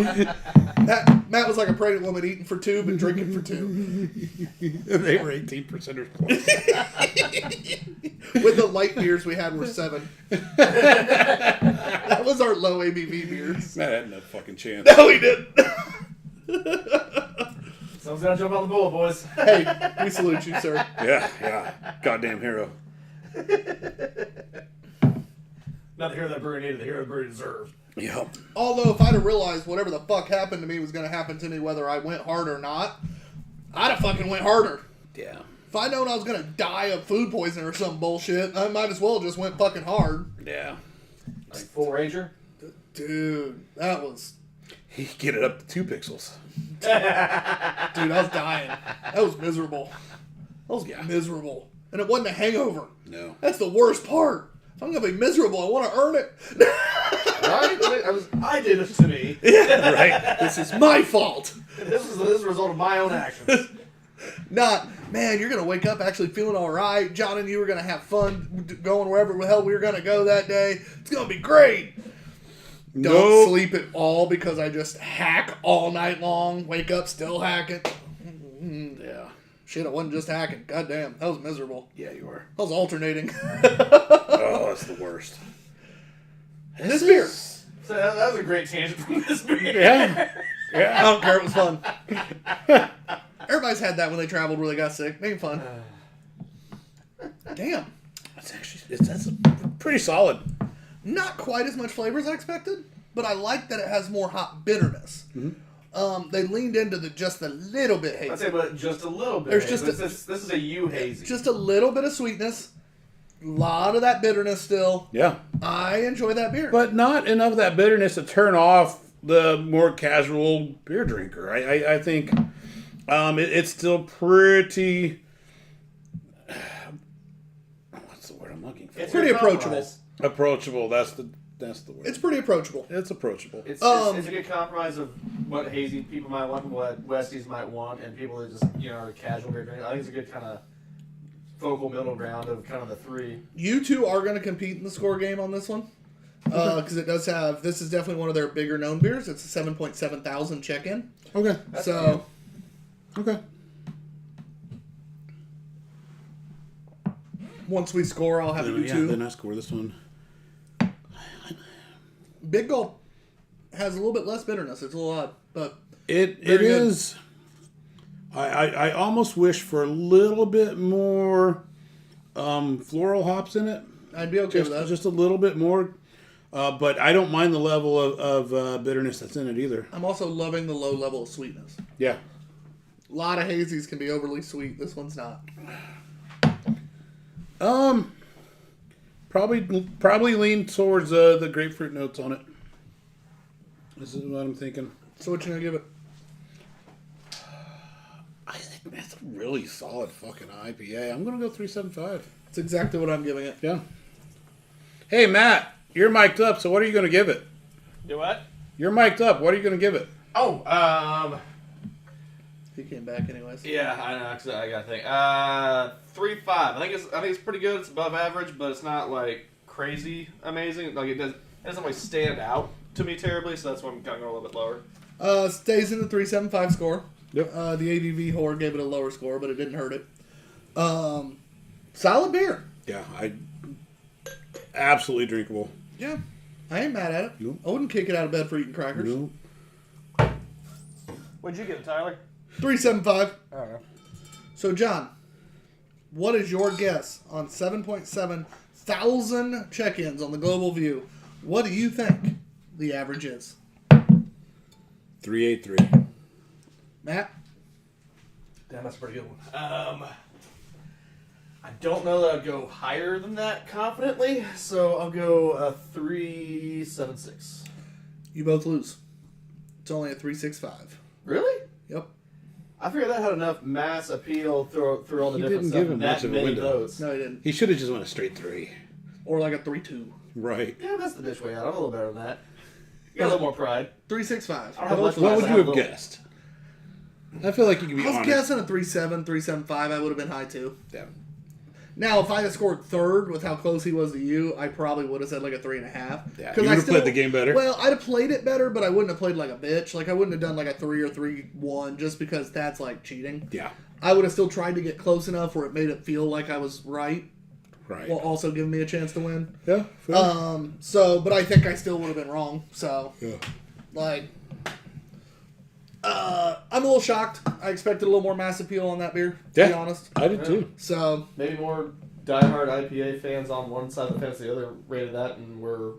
Matt was like a pregnant woman eating for 2 but drinking for 2. They were 18%ers plus. With the light beers we had were 7. That was our low ABV beers. Matt had no fucking chance. No, he didn't. Someone's got to jump on the bull, boys. Hey, we salute you, sir. Yeah. Goddamn hero. Not the hero that brewery needed, the hero the brewery deserved. Yep. Although, if I'd have realized whatever the fuck happened to me was going to happen to me, whether I went hard or not, I'd have fucking went harder. Yeah. If I'd known I was going to die of food poisoning or some bullshit, I might as well just went fucking hard. Yeah. Like Full Ranger? Dude, that was... He could get it up to 2 pixels. Dude, I was dying. That was miserable. That was Yeah. miserable. And it wasn't a hangover. No. That's the worst part. If I'm going to be miserable, I want to earn it. Right? I did it to me. Yeah. Right? This is my fault. This is a result of my own actions. Not, man, you're going to wake up actually feeling all right. John and you are going to have fun going wherever the hell we were going to go that day. It's going to be great. Don't Nope. sleep at all because I just hack all night long. Wake up still hacking. Yeah. Shit, I wasn't just hacking. Goddamn, that was miserable. Yeah, you were. I was alternating. Oh, that's the worst. This beer. So that was a great tangent from this beer. Yeah. I Yeah. don't care. It was fun. Everybody's had that when they traveled where they got sick. Made it fun. Damn. That's pretty solid. Not quite as much flavor as I expected, but I like that it has more hot bitterness. Mm-hmm. They leaned into just a little bit hazy. I'd say, but just a little bit. There's hazy. just this is a you hazy. Just a little bit of sweetness. A lot of that bitterness still. Yeah. I enjoy that beer. But not enough of that bitterness to turn off the more casual beer drinker. I think it's still pretty... What's the word I'm looking for? It's pretty approachable. Approachable. That's the word. It's pretty approachable. It's approachable. It's a good compromise of what hazy people might want and what Westies might want, and people that just are casual beer drinkers. I think it's a good kind of focal middle ground of kind of the 3. You two are going to compete in the score game on this one. Because it does have... This is definitely one of their bigger known beers. It's a 7.7 thousand check-in. Okay. So... Okay. Once we score, I'll have to do 2. Then I score this one. Big Gulp has a little bit less bitterness. It's a little odd, but... It Very good. is... I almost wish for a little bit more floral hops in it. I'd be okay with that. Just a little bit more. But I don't mind the level of bitterness that's in it either. I'm also loving the low level of sweetness. Yeah. A lot of hazies can be overly sweet. This one's not. Probably lean towards the grapefruit notes on it. This is what I'm thinking. So what you gonna give it? I think that's a really solid fucking IPA. I'm gonna go 3.75. It's exactly what I'm giving it. Yeah. Hey Matt, you're mic'd up. So what are you gonna give it? Do what? You're mic'd up. What are you gonna give it? Oh, He came back anyways. Yeah, I know. Actually, I gotta think. 3.5. I think it's pretty good. It's above average, but it's not like crazy amazing. Like it doesn't really stand out to me terribly. So that's why I'm kind of going a little bit lower. Stays in the 3.75 score. Yep. The ABV whore gave it a lower score, but it didn't hurt it. Solid beer. Yeah, absolutely drinkable. Yeah, I ain't mad at it. Nope. I wouldn't kick it out of bed for eating crackers. Nope. What'd you get, Tyler? 3.75. I don't know. So, John, what is your guess on 7.7 thousand check-ins on the Global View? What do you think the average is? 3.83. Matt? Damn, that's a pretty good one. I don't know that I'd go higher than that confidently, so I'll go 3.76. You both lose. It's only a 3.65. Really? Yep. I figured that had enough mass appeal through all the He different didn't stuff. give him that much of a many window. votes. No, he didn't. He should have just went a straight 3. Or like a 3.2. Right. Yeah, that's the bitch way out. I'm a little better than that. You got a little more pride. 3.65. I don't have much What would less. you have guessed? I feel like you can be I was honest. guessing a 3.7, 3.75. I would have been high too. Yeah. Now, if I had scored third with how close he was to you, I probably would have said like a 3.5. Yeah, you would have played the game better. Well, I'd have played it better, but I wouldn't have played like a bitch. Like I wouldn't have done like a 3 or 3.1 just because that's like cheating. Yeah. I would have still tried to get close enough where it made it feel like I was right, Right. while also giving me a chance to win. Yeah. Fair. But I think I still would have been wrong. So, Yeah. like, I'm a little shocked. I expected a little more mass appeal on that beer, to be honest. I did too. So, Maybe more diehard IPA fans on one side of the fence, the other rated that, and we're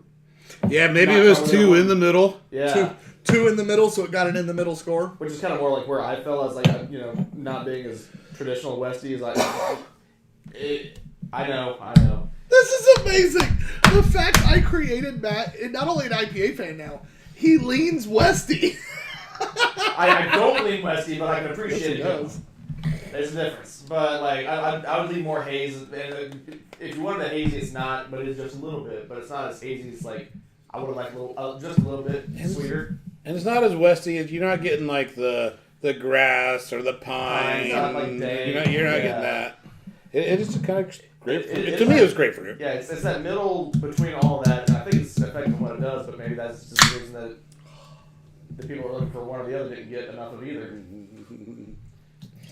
Yeah, maybe Not it was probably 2 one. in the middle. yeah. two in the middle, so it got an in the middle score. Which is kind of more like where I felt as like not being as traditional Westie as I know. This is amazing. The fact I created Matt, not only an IPA fan now, he leans Westy. I don't lean Westie, but I can appreciate Yes, he it. does. There's a difference, but like I would lean more haze. And if you wanted a hazy, it's not, but it's just a little bit. But it's not as hazy as like I would have liked a little, just a little bit sweeter. And it's not as westy. You're not getting like the grass or the pine. It's not like day. You're not Yeah. getting that. It is kind of grapefruit. It To is me, like- it was grapefruit. Yeah, it's that middle between all that, and I think it's affecting what it does. But maybe that's just the reason that the people who are looking for one or the other didn't get enough of either.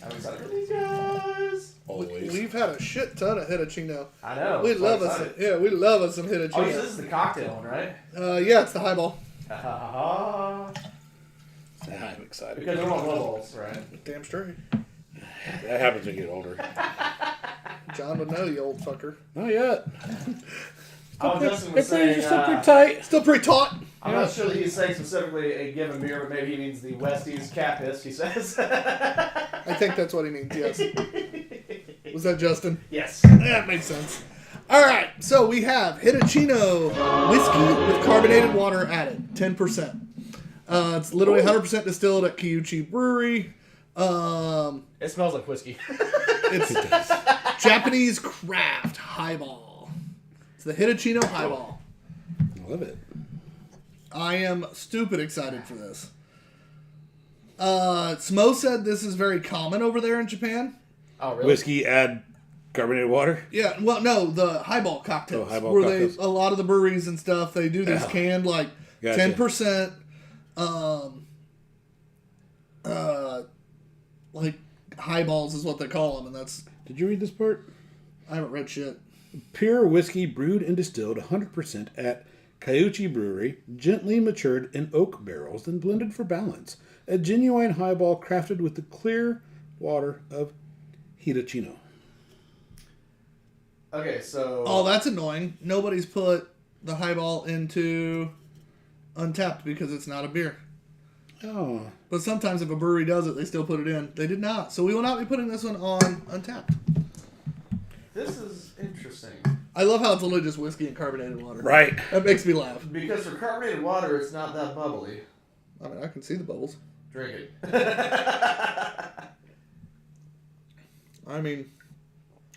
I'm excited for these guys. Always. We've had a shit ton of Hitachino. I know. We so love us. excited. Yeah, we love us some Oh, so this Hitachino. is the cocktail one, right? Yeah, it's the highball. I'm excited. Because they're all lowballs, right? Damn straight. That happens when you get older. John would know, you old fucker. Not yet. Justin They're was saying, still pretty tight. Still pretty taut. I'm not sure that he's saying specifically a given beer, but maybe he means the Westie's cat piss, he says. I think that's what he means, yes. Was that Justin? Yes. That makes sense. All right, so we have Hitachino whiskey with carbonated water added, 10%. It's literally 100% distilled at Kiyuchi Brewery. It smells like whiskey. It's Japanese craft highball. It's the Hitachino highball. I love it. I am stupid excited for this. Smo said this is very common over there in Japan. Oh, really? Whiskey, add carbonated water. Yeah, well, no, the highball cocktails. Oh, highball where cocktails. a lot of the breweries and stuff, they do these canned, like, Gotcha. 10%, like, highballs is what they call them, and that's, Did you read this part? I haven't read shit. Pure whiskey brewed and distilled 100% at Kaiuchi Brewery, gently matured in oak barrels, then blended for balance. A genuine highball crafted with the clear water of Hitachino. Okay, so... Oh, that's annoying. Nobody's put the highball into Untapped because it's not a beer. Oh. But sometimes if a brewery does it, they still put it in. They did not. So we will not be putting this one on Untapped. This is interesting. I love how it's literally just whiskey and carbonated water. Right. That makes me laugh. Because for carbonated water, it's not that bubbly. I mean, I can see the bubbles. Drink it. I mean,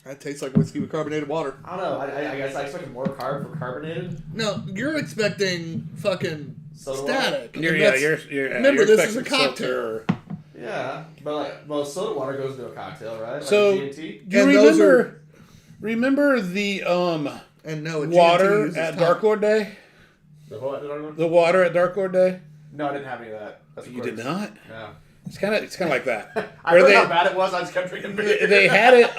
that tastes like whiskey with carbonated water. I don't know. I guess I expected more carb for carbonated. No, you're expecting fucking So do static. You're And that's- remember, this is a expecting cocktail. seltzer. Yeah, but like, soda water goes into a cocktail, right? So, Like G&T? do you remember the And no, water uses at time. Dark Lord Day? The water at Dark Lord Day? No, I didn't have any of that. That's You did not? No. It's kind of like that. I heard how bad it was. I just kept drinking beer. They had it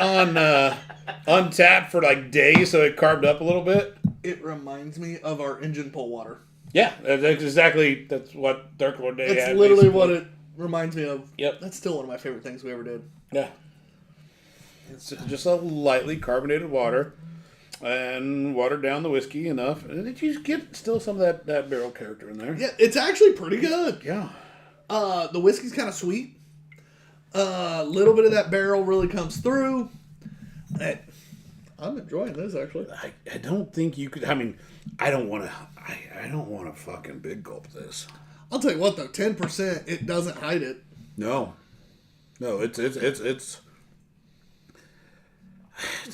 on tap for like days, so it carved up a little bit. It reminds me of our engine pull water. Yeah, that's what Dark Lord Day That's had. literally basically. what it reminds me of. Yep. That's still one of my favorite things we ever did. Yeah. It's just a lightly carbonated water and water down the whiskey enough. And then you get still some of that barrel character in there. Yeah, it's actually pretty good. Yeah. The whiskey's kind of sweet. A little bit of that barrel really comes through. I'm enjoying this, actually. I don't think you could. I mean, I don't want to fucking big gulp this. I'll tell you what, though, 10%, it doesn't hide it. No, it's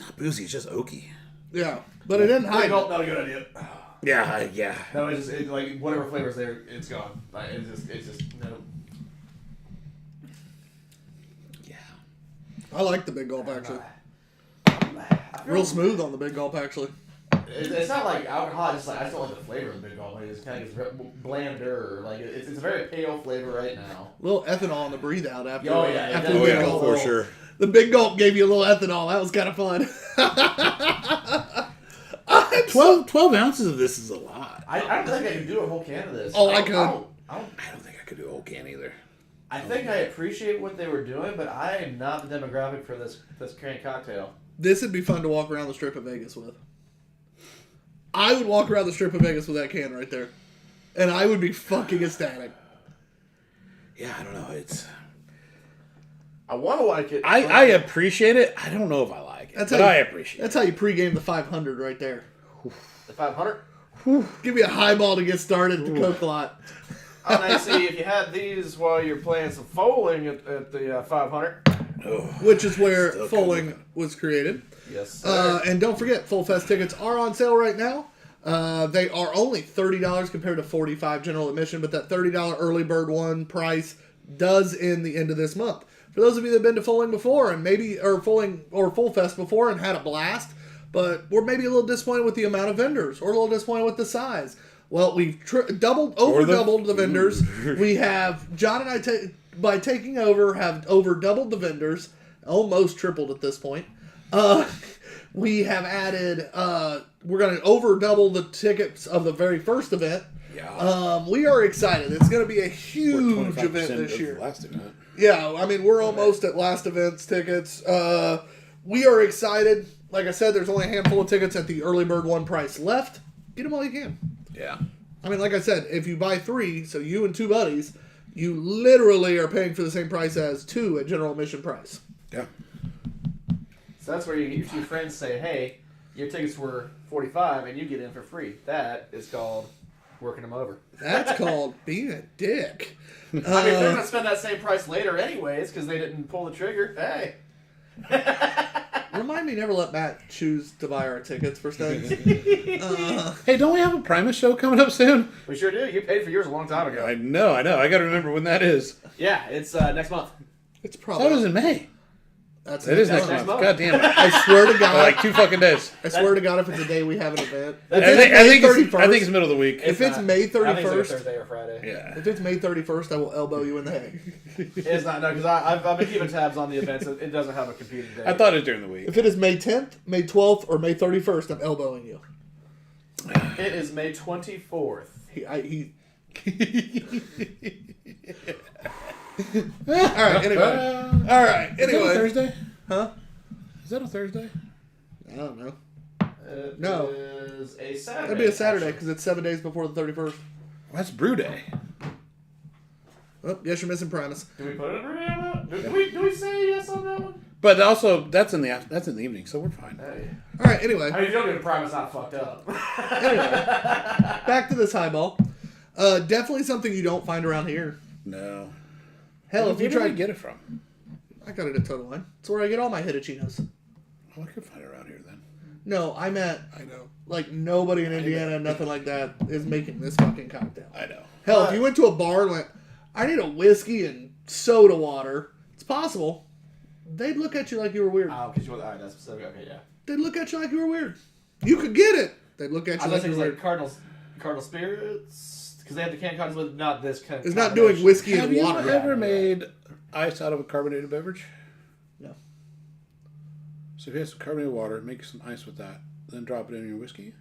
not boozy. It's just oaky. Yeah, but it didn't hide it. Not a good idea. Yeah. No, it's just like whatever flavor's there, it's gone. Like, it's just no. Yeah. I like the big gulp, actually. Real smooth on the big gulp, actually. It's not like alcohol. It's like I just don't like the flavor of the big gulp. It's kind of gets blander. Like it's a very pale flavor right now. A little ethanol on the breathe out after. Oh, yeah, after it the does. big gulp. for sure. The big gulp gave you a little ethanol. That was kind of fun. 12 ounces of this is a lot. I don't think I can do a whole can of this. Oh, I could. I don't think I could do a whole can either. I think I appreciate what they were doing, but I am not the demographic for this can cocktail. This would be fun to walk around the strip of Vegas with. I would walk around the strip of Vegas with that can right there. And I would be fucking ecstatic. Yeah, I don't know. I want to like it. I appreciate it. I don't know if I like it, but I appreciate it. That's how you pregame the 500 right there. The 500. Give me a highball to get started at the Coke lot. And I see if you had these while you're playing some foaling at the 500. Which is where Still Foaling was created. Yes, sir. And don't forget, Full Fest tickets are on sale right now. They are only $30 compared to $45 general admission, but that $30 early bird one price does end the end of this month. For those of you that have been to Foaling before and Full Fest before and had a blast, but we're maybe a little disappointed with the amount of vendors or a little disappointed with the size. Well, we've over doubled the vendors. We have John and I by taking over have over doubled the vendors, almost tripled at this point. We have added. We're going to over double the tickets of the very first event. Yeah. We are excited. It's going to be a huge event this year. Last event. Yeah, I mean, we're almost at last event's tickets. We are excited. Like I said, there's only a handful of tickets at the early bird one price left. Get them all you can. Yeah. I mean, like I said, if you buy 3, so you and 2 buddies, you literally are paying for the same price as 2 at general admission price. Yeah. So that's where you get your 2 friends say, hey, your tickets were $45 and you get in for free. That is called working them over. That's called being a dick. I mean, they're going to spend that same price later anyways because they didn't pull the trigger. Hey. Remind me never let Matt choose to buy our tickets for things. Hey, don't we have a Primus show coming up soon? We sure do. You paid for yours a long time ago. I know. I got to remember when that is. Yeah, it's next month. It's That probably was in May. That's It is next next month. month. God damn it. I swear to God, Like 2 fucking days. I swear to God, if it's a day we have an event, I if think it's middle of the week. If it's May I think it's either 31st, Thursday or Friday. Yeah. if it's May 31st, I will elbow you in the head. It's not, no, because I've been keeping tabs on the events. It doesn't have a competing date. I thought it was during the week. If it is May 10th, May 12th, or May 31st, I'm elbowing you. It is May 24th. All right. Is that a Anyway. Thursday? Huh? Is that a Thursday? I don't know. It No. is a Saturday. That'd be a Saturday actually. because it's 7 days before the 31st. That's Brew Day. Oh, yes, you're missing Primus. Do we put it over here? Do we say yes on that one? But also, that's in the evening, so we're fine. Hey. All right. Anyway, I mean, if you don't get a prime, it's not fucked up. back to this highball. Definitely something you don't find around here. No. Hell, if you Where did try I get it from? I got it at Total Wine. It's where I get all my Hitachinos. Oh, I could find it around here then. No, I meant, like, nobody in Indiana, nothing like that, is making this fucking cocktail. I know. Hell, if you went to a bar and went, I need a whiskey and soda water, it's possible. They'd look at you like you were weird. Oh, because you want that specific. Okay, yeah. They'd look at you like you were weird. You could get it. They'd look at I you was like you thinking were like weird. Cardinal Spirits, because they have the canned cocktails with not this kind of. It's not doing whiskey Have and you water. ever made ice out of a carbonated beverage? No. So if you have some carbonated water, make some ice with that, then drop it in your whiskey.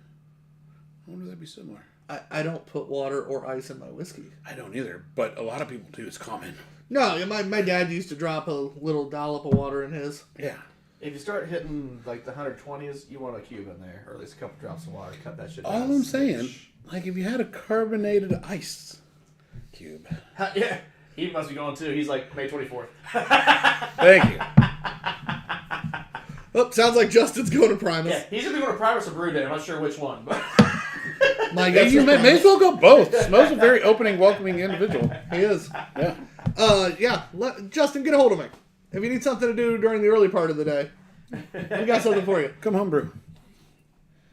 I wonder if that'd be similar. I don't put water or ice in my whiskey. I don't either, but a lot of people do. It's common. No, my dad used to drop a little dollop of water in his. Yeah. If you start hitting like the 120s, you want a cube in there, or at least a couple drops of water. Cut that shit down. All I'm saying, like if you had a carbonated ice cube. Yeah, he must be going too. He's like May 24th. Thank you. Oh, sounds like Justin's going to Primus. Yeah, he's gonna be going to Primus or Brew Day. I'm not sure which one, but My Hey, guess you is may Primus. as well go both. Smo's a very opening, welcoming individual. He is. Yeah. Justin, get a hold of me. If you need something to do during the early part of the day, we got something for you. Come home brew.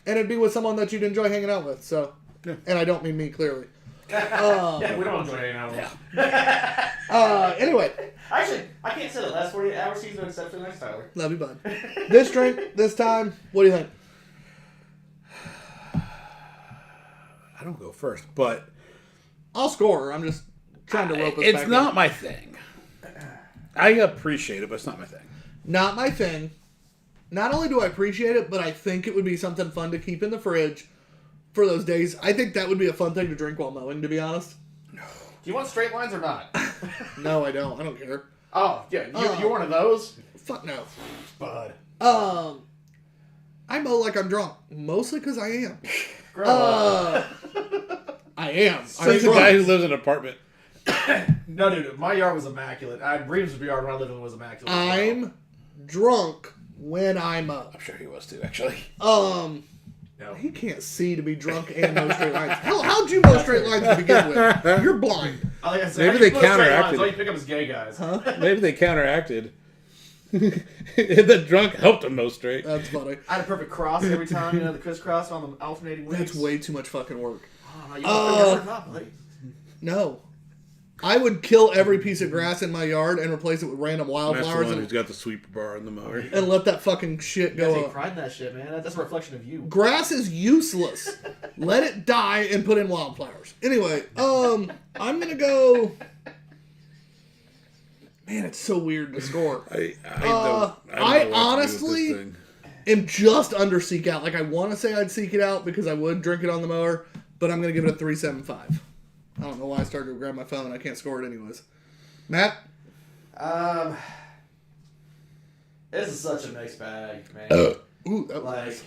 And it'd be with someone that you'd enjoy hanging out with. So, Yeah. And I don't mean me, clearly. yeah, we don't enjoy hanging out with him. Anyway, Actually, I can't say the last 48 hours he's no exception. Thanks, Tyler. love you, bud. This drink, this time, what do you think? I don't go first, but I'll score. I'm just trying to rope us it's back not in. my thing. I appreciate it, but it's not my thing. Not my thing. Not only do I appreciate it, but I think it would be something fun to keep in the fridge for those days. I think that would be a fun thing to drink while mowing, to be honest. Do you want straight lines or not? No, I don't. I don't care. Oh, yeah, you're one of those? Fuck no. Bud. I mow like I'm drunk. Mostly because I am. Grow up. I am. So he's a guy who lives in an apartment. No, dude, my yard was immaculate. Reeves' yard when I lived in was immaculate. I'm drunk when I mow. I'm sure he was too, actually. No. He can't see to be drunk and mow straight lines. How'd you mow straight lines to begin with? You're blind. Like I said, Maybe I they can mow straight lines. counteracted. All you pick up is gay guys. Huh? Maybe they counteracted. The drunk helped him mow straight. That's funny. I had a perfect cross every time, the crisscross on the alternating weeks. That's way too much fucking work. Oh, you want to up, buddy. No. I would kill every piece of grass in my yard and replace it with random That's the wildflowers one and, who's got the sweeper bar on the mower. and let that fucking shit You gotta go take up. pride in that shit, man. That's a reflection of you. Grass is useless. Let it die and put in wildflowers. Anyway, I'm gonna go. Man, it's so weird to score. I I honestly am just under seek out. Like I want to say I'd seek it out because I would drink it on the mower, but I'm gonna give it a 3.75. I don't know why I started to grab my phone. I can't score it anyways. Matt, This is such a mixed bag, man. ooh, that was Like, nice.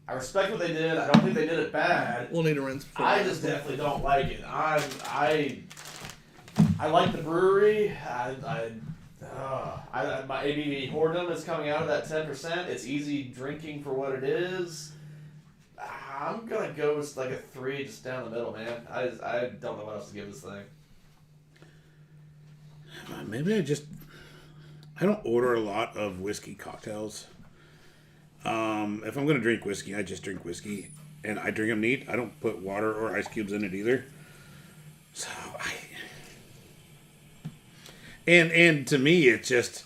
I respect what they did. I don't think they did it bad. We'll need a rinse. Before I that. just definitely don't like it. I like the brewery. My ABV Whoredom is coming out of that 10%. It's easy drinking for what it is. I'm gonna go with like a 3 just down the middle, man. I don't know what else to give this thing. Maybe I don't order a lot of whiskey cocktails. If I'm gonna drink whiskey, I just drink whiskey, and I drink them neat. I don't put water or ice cubes in it either. So and to me, it's just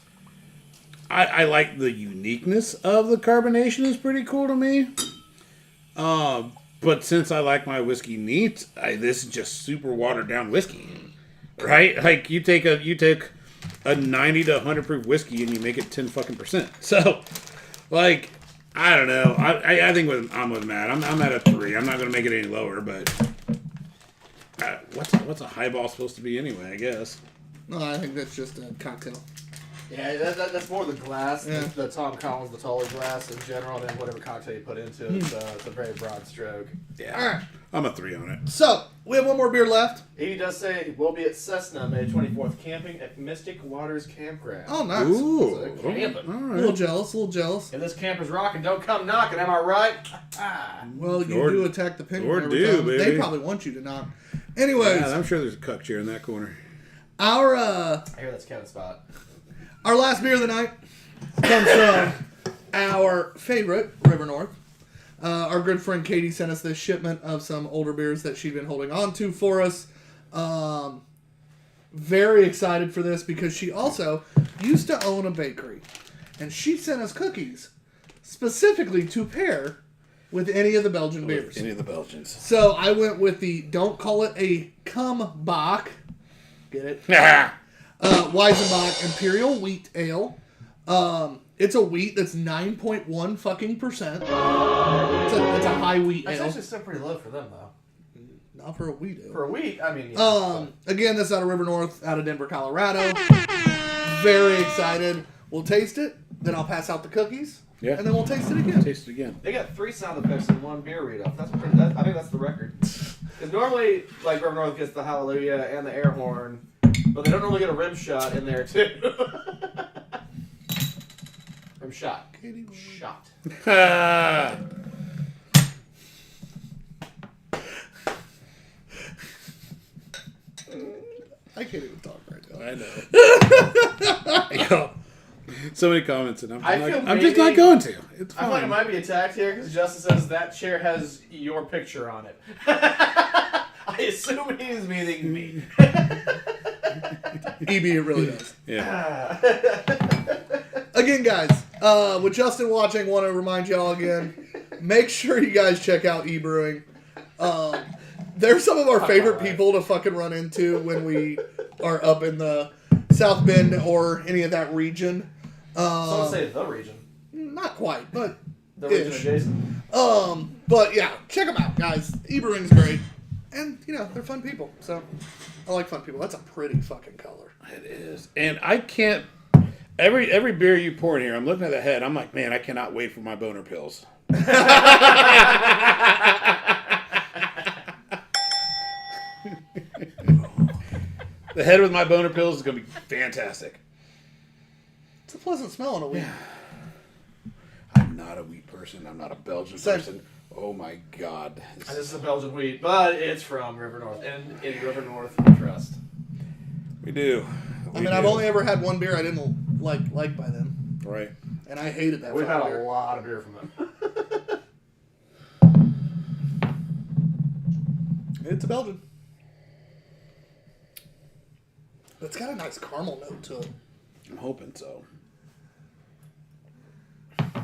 I like the uniqueness of the carbonation is pretty cool to me. But since I like my whiskey neat, this is just super watered down whiskey, right? Like you take a 90 to 100 proof whiskey and you make it 10 fucking %. So, like, I don't know. I think I'm with Matt. I'm at a 3. I'm not gonna make it any lower, but what's a highball supposed to be anyway? I guess. No, I think that's just a cocktail. Yeah, that's more the glass, Yeah. the Tom Collins, the taller glass in general, than whatever cocktail you put into it. It's a very broad stroke. Yeah. All right. I'm a 3 on it. So we have one more beer left. He does say we'll be at Cessna May 24th, camping at Mystic Waters Campground. Oh, nice. Ooh. So camping. All A right. little jealous. A little jealous. If this camper's rocking, don't come knocking. Am I right? Well, you Or- do attack the penguin or every do, time. They baby. probably want you to knock. Anyways, Yeah, I'm sure there's a cuck chair in that corner. our I hear that's Kevin's spot. our last beer of the night comes from our favorite River North. Our good friend Katie sent us this shipment of some older beers that she'd been holding on to for us. very excited for this because she also used to own a bakery. And she sent us cookies specifically to pair with any of the Belgian beers. Any of the Belgians. So I went with the, don't call it a Kumbach. Get it? Weizenbach Imperial Wheat Ale. It's a wheat that's 9.1 fucking percent. It's a high wheat That's ale. actually still pretty low for them, though. Not for a wheat ale. For a wheat, I mean, yeah. Again, this is out of River North, out of Denver, Colorado. Very excited. We'll taste it, then I'll pass out the cookies, Yeah. and then we'll taste it again. Taste it again. They got 3 sound effects in one beer read-off. That's pretty. I think that's the record. Because normally, like River North gets the Hallelujah and the air horn, but they don't normally get a rim shot in there too. Rim shot. Shot. I can't even talk right now. I know. So many comments, and I feel I'm just not maybe- going to. It's I feel like it fine. might be attacked here because Justin says that chair has your picture on it. I assume he's meaning me. EB, it really does. Yeah. Again, guys, with Justin watching, want to remind y'all again, make sure you guys check out E-Brewing. They're some of our favorite people to fucking run into when we are up in the South Bend or any of that region. Someone say the region. Not quite, but The region ish. adjacent. But yeah, check them out, guys. E-Brewing's great. And, you know, they're fun people. So, I like fun people. That's a pretty fucking color. It is. And I can't... Every beer you pour in here, I'm looking at the head. I'm like, man, I cannot wait for my boner pills. The head with my boner pills is going to be fantastic. It's a pleasant smell in a week. I'm not a wheat person. I'm not a Belgian Same. person. Oh my God. This is a Belgian wheat, but it's from River North. And in River North, we trust. We do. I mean, I've only ever had one beer I didn't like by them. Right. And I hated that We've fucking had a beer. lot of beer from them. It's a Belgian. But it's got a nice caramel note to it. I'm hoping so. I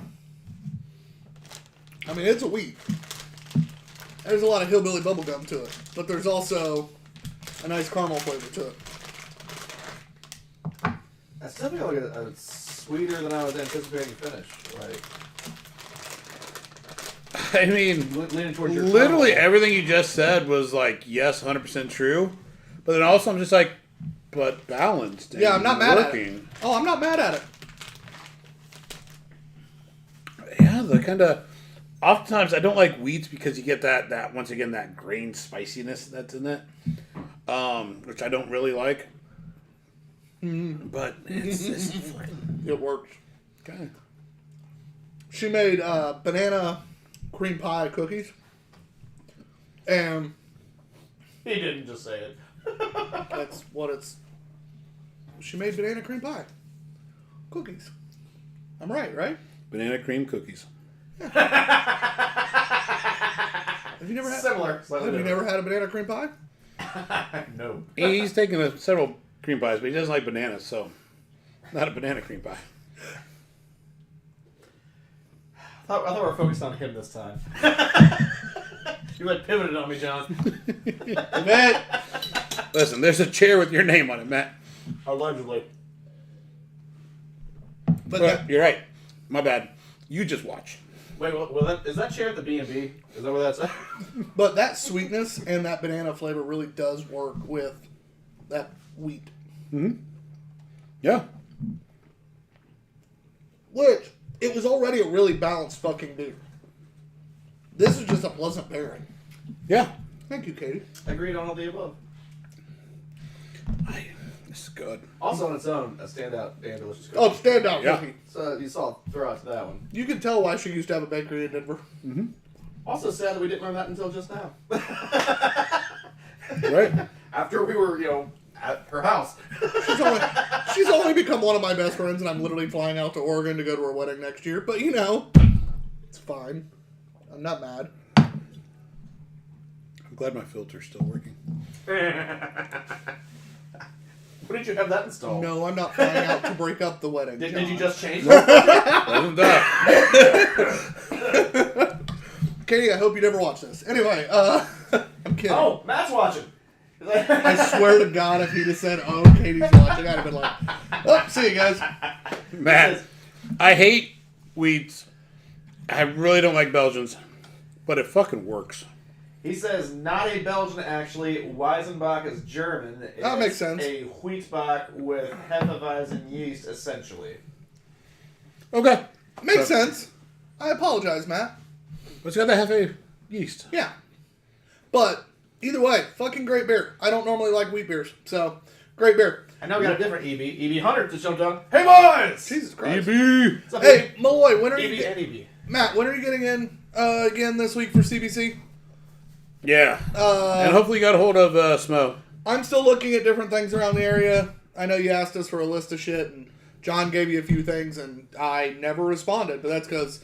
mean, it's a wheat. There's a lot of hillbilly bubblegum to it. But there's also a nice caramel flavor to it. That's definitely like a sweeter than I was anticipating finish. Like, I mean, leaning towards your literally caramel. everything you just said was like, yes, 100% true. But then also I'm just like, but balanced. And Yeah, I'm not mad at it. working. Oh, I'm not mad at it. Yeah, the kind of... Oftentimes I don't like wheats because you get that once again, that grain spiciness that's in it. Which I don't really like. But it's fucking... It works. Okay. She made banana cream pie cookies. And He didn't just say it. that's what it's... She made banana cream pie cookies. I'm right? Banana cream cookies. Have you never had... Similar. Have you never had a banana cream pie? No. He's taken several cream pies, but he doesn't like bananas, so not a banana cream pie. I thought we were focused on him this time. You like pivoted on me, John. Matt! Listen, there's a chair with your name on it, Matt. Allegedly. But Well, you're right. My bad. You just watch. Wait, well, is that chair at the B&B? Is that where that's at? But that sweetness and that banana flavor really does work with that wheat. Yeah. Which, it was already a really balanced fucking beer. This is just a pleasant pairing. Yeah. Thank you, Katie. Agreed on all the above. This is good. Also on its own, a standout and delicious cookie. Oh, standout Yeah. cookie. So you saw throw out to that one. You can tell why she used to have a bakery in Denver. Also sad that we didn't learn that until just now. Right? After we were, at her house. She's only become one of my best friends, and I'm literally flying out to Oregon to go to her wedding next year. But, it's fine. I'm not mad. I'm glad my filter's still working. When did you have that installed? No, I'm not flying out to break up the wedding. Did John. you just change that? Wasn't that? Katie, I hope you never watch this. Anyway, I'm kidding. Oh, Matt's watching. I swear to God, if he'd have said, "Oh, Katie's watching," I'd have been like, "Oh, see you guys." Matt, I hate wheats. I really don't like Belgians, but it fucking works. He says, not a Belgian, actually. Weizenbach is German. That makes sense. A Wheatbach with Hefeweizen yeast, essentially. Okay. Makes sense. I apologize, Matt. It's got the Hefe yeast. Yeah. But, either way, fucking great beer. I don't normally like wheat beers, so, great beer. I now we got a different EB. EB Hunter just jumped on. Hey, boys! Jesus Christ. EB. What's up, Hey, Malloy, when are EB you... and EB. Matt, when are you getting in again this week for CBC? Yeah. And hopefully you got a hold of Smo. I'm still looking at different things around the area. I know you asked us for a list of shit, and John gave you a few things, and I never responded, but that's because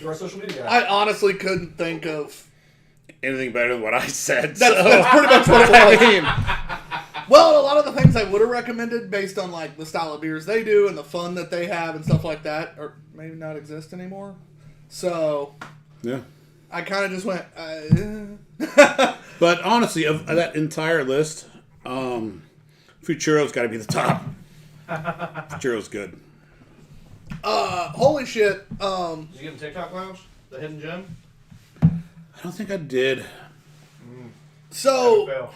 You're our social media guy. I honestly couldn't think of... Anything better than what I said. That's pretty much what it was. Well, a lot of the things I would have recommended based on like the style of beers they do and the fun that they have and stuff like that, or maybe not exist anymore. So Yeah. I kind of just went. But honestly, of that entire list, Futuro's got to be the top. Futuro's good. Holy shit! Did you get the TikTok lounge? The hidden gem? I don't think I did. So Fail.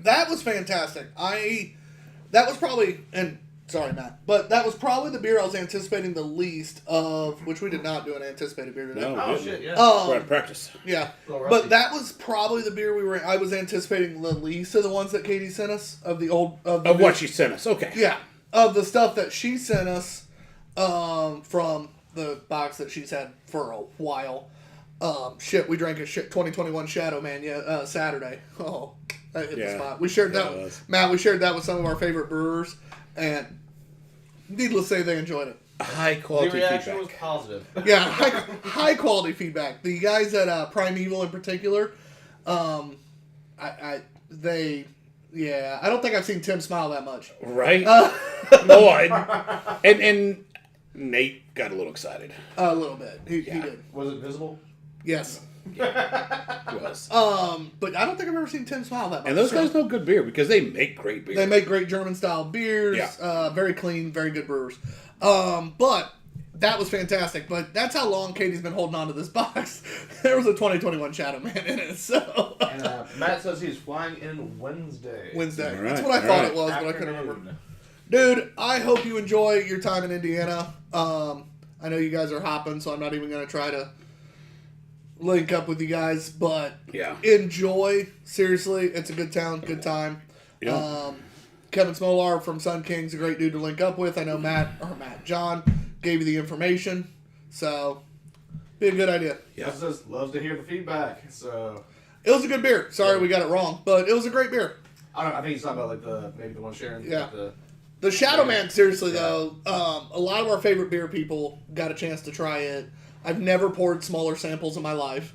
that was fantastic. That was probably, and sorry Matt, but that was probably the beer I was anticipating the least of, which we did not do an anticipated beer today. No. Oh, shit, yeah. We're out of practice. Yeah, Little rusty. but that was probably the beer I was anticipating the least of the ones that Katie sent us of the old of What she sent us. Okay. Yeah, of the stuff that she sent us from the box that she's had for a while. We drank a 2021 Shadow Man Saturday. Oh, that hit the Yeah. spot. We shared Yeah, that, it was. Matt. We shared that with some of our favorite brewers, and needless to say, they enjoyed it. High The quality reaction feedback. was positive. Yeah, high quality feedback. The guys at Primeval in particular, I don't think I've seen Tim smile that much. Right? And Nate got a little excited. A little bit. He did. Was it visible? Yes. He was. But I don't think I've ever seen Tim smile that much. And those So, guys know good beer because they make great beer. they make great German style beers. Yeah. Very clean, very good brewers. But that was fantastic. But that's how long Katie's been holding on to this box. There was a 2021 Shadow Man in it. So And Matt says he's flying in Wednesday. Wednesday. All That's right, what I all thought right. it was, but I couldn't remember. Afternoon. Dude, I hope you enjoy your time in Indiana. I know you guys are hopping, so I'm not even going to try to link up with you guys, but Yeah. enjoy. Seriously, it's a good town, good time. Yeah. Kevin Smolar from Sun King's a great dude to link up with. I know John gave you the information, so be a good idea. Yeah. Matt says loves to hear the feedback. So It was a good beer. Sorry we got it wrong, but it was a great beer. I don't know. I think he's talking about like maybe the one sharing. Yeah. The, The Shadow Man, seriously Yeah. though, a lot of our favorite beer people got a chance to try it. I've never poured smaller samples in my life.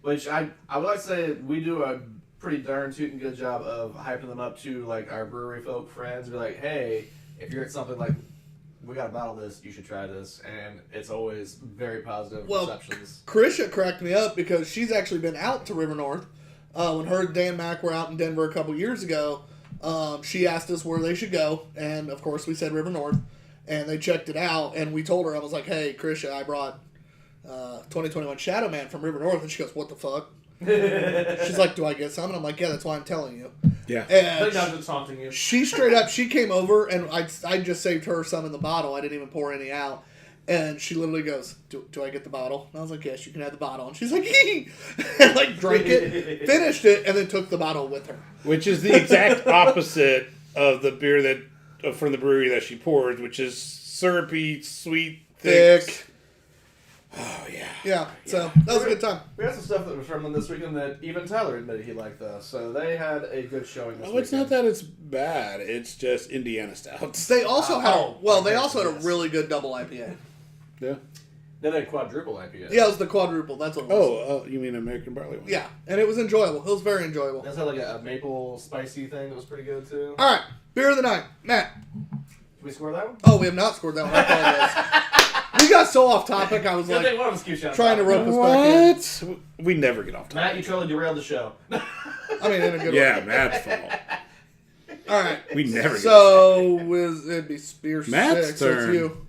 which I would like to say we do a pretty darn tootin' good job of hyping them up to like our brewery folk friends. Be like, hey, if you're at something like, we got to bottle this, you should try this, and it's always very positive Well, receptions. Krisha cracked me up because she's actually been out to River North. When her and Dan Mack were out in Denver a couple years ago, she asked us where they should go, and of course we said River North, and they checked it out, and we told her, I was like, hey, Krisha, I brought 2021 Shadow Man from River North, and she goes, what the fuck? She's like, do I get some? And I'm like, yeah, that's why I'm telling you. Yeah. I And think I'm just taunting you. she straight up, she came over, and I just saved her some in the bottle. I didn't even pour any out. And she literally goes, do I get the bottle? And I was like, yes, you can have the bottle. And she's like, hee! And like drank it, finished it, and then took the bottle with her. Which is the exact opposite of the beer that from the brewery that she pours, which is syrupy, sweet, thick. Oh, yeah. Yeah, so that was a good time. We had some stuff that was from them this weekend that even Tyler admitted he liked though. So they had a good showing this Oh, it's weekend. not that it's bad. It's just Indiana stouts. They also had, Oh, they okay, also had a yes. really good double IPA. Yeah. Then a quadruple IPA. Yeah, it was the quadruple. That's what it was. Oh, you mean American barley wine? Yeah, and it was enjoyable. It was very enjoyable. That's had like a maple spicy thing that was pretty good too. All right, beer of the night, Matt. Did we score that one? Oh, we have not scored that one. I apologize. We got so off topic. I was Good like thing one of us keeps trying to rope us back in. What? We never get off topic. Matt, you totally derailed the show. I mean, in a good Yeah, way. Matt's fault. All right. We never get So it'd be beer Matt's 6. turn. It's you.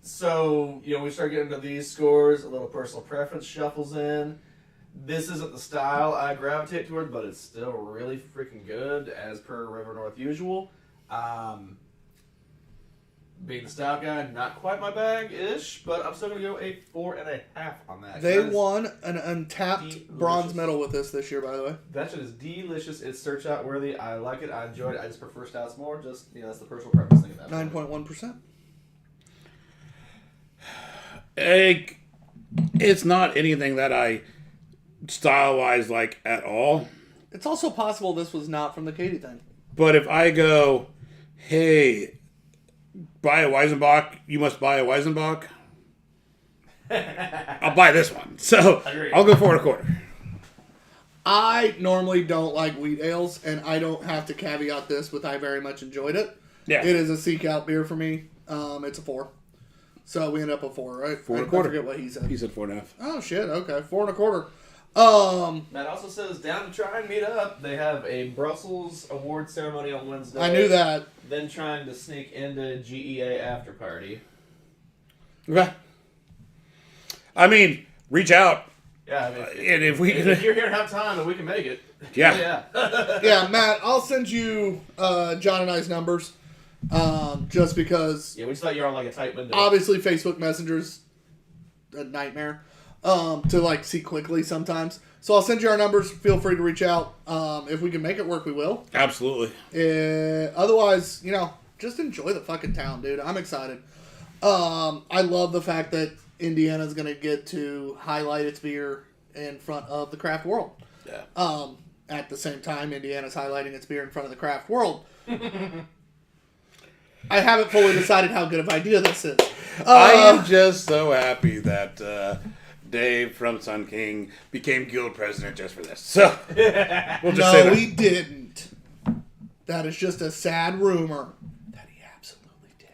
So, we start getting into these scores, a little personal preference shuffles in. This isn't the style I gravitate toward, but it's still really freaking good, as per River North usual. Being the style guy, not quite my bag-ish, but I'm still going to go a 4.5 on that. They That is- won an untapped delicious. bronze medal with this year, by the way. That shit is delicious. It's search out worthy. I like it. I enjoy it. I just prefer stouts more. Just, that's the personal preference thing at that point. 9.1%. It's not anything that I style-wise like at all. It's also possible this was not from the Katie thing. But if I go, hey, buy a Weizenbach, you must buy a Weizenbach, I'll buy this one. So Agreed. I'll go 4.25. I normally don't like wheat ales, and I don't have to caveat this with I very much enjoyed it. Yeah. It is a seek out beer for me. It's a 4. So we end up a 4, right? 4.25. I forget what he said. He said 4.5. Oh, shit. Okay. 4.25. Matt also says, down to try and meet up. They have a Brussels award ceremony on Wednesday. I knew that. Then trying to sneak into GEA after party. Okay. I mean, reach out. Yeah, I mean, And if we if you're here and have time and we can make it. Yeah. Yeah. Yeah, Matt, I'll send you John and I's numbers. Just because Yeah, we just thought you were on like a tight window. obviously Facebook Messenger's a nightmare to see quickly sometimes. So I'll send you our numbers. Feel free to reach out. If we can make it work, we will. Absolutely. Otherwise, just enjoy the fucking town, dude. I'm excited. I love the fact that Indiana's going to get to highlight its beer in front of the craft world. Yeah. At the same time, Indiana's highlighting its beer in front of the craft world. I haven't fully decided how good of an idea this is. I am just so happy that Dave from Sun King became guild president just for this. So we'll just say No, that. he didn't. That is just a sad rumor that he absolutely did.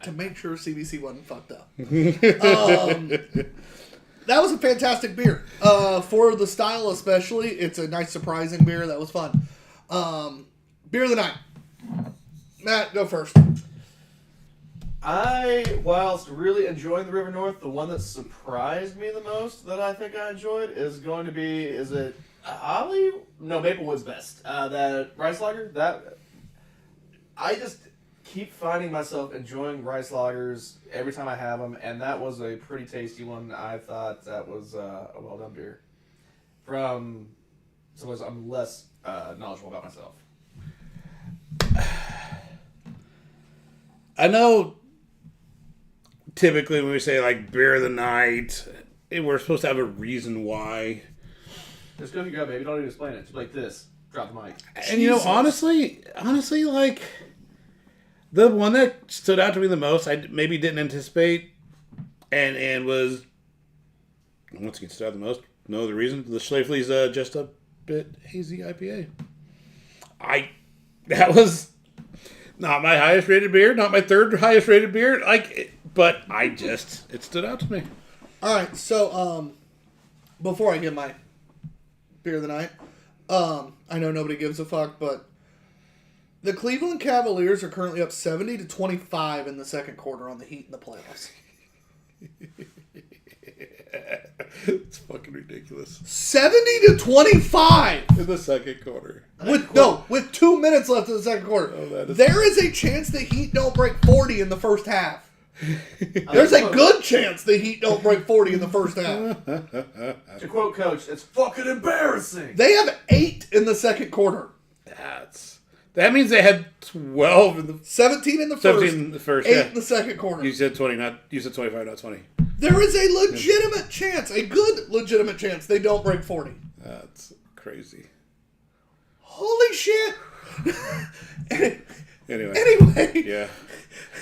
To make sure CBC wasn't fucked up. That was a fantastic beer. For the style especially, it's a nice surprising beer. That was fun. Beer of the night. Matt, go first. Whilst really enjoying the River North, the one that surprised me the most that I think I enjoyed is going to be, is it Ollie? No, Maplewood's best. That rice lager, I just keep finding myself enjoying rice lagers every time I have them, and that was a pretty tasty one. I thought that was a well-done beer. From someone I'm less knowledgeable about myself. I know typically when we say beer of the night, we're supposed to have a reason why. Just go if you go, baby. Don't even explain it. Just like this. Drop the mic. And honestly, the one that stood out to me the most, I maybe didn't anticipate, and was once again stood out the most. No other reason. The Schlafly's just a bit hazy IPA. That was not my highest rated beer, not my third highest rated beer. But it stood out to me. All right, so before I give my beer of the night, I know nobody gives a fuck, but the Cleveland Cavaliers are currently up 70-25 in the second quarter on the Heat in the playoffs. It's fucking ridiculous. 70-25 In the second quarter. with 2 minutes left in the second quarter. There is a chance the Heat don't break 40 in the first half. There's a good chance the Heat don't break 40 in the first half. To quote Coach, it's fucking embarrassing. They have 8 in the second quarter. That means they had 12 in the 17 in the 17 first. in the first. 8 in the second quarter. You said 20, you said 25, not 20. There is a legitimate chance, a good legitimate chance they don't break 40. That's crazy. Holy shit. Anyway. Yeah.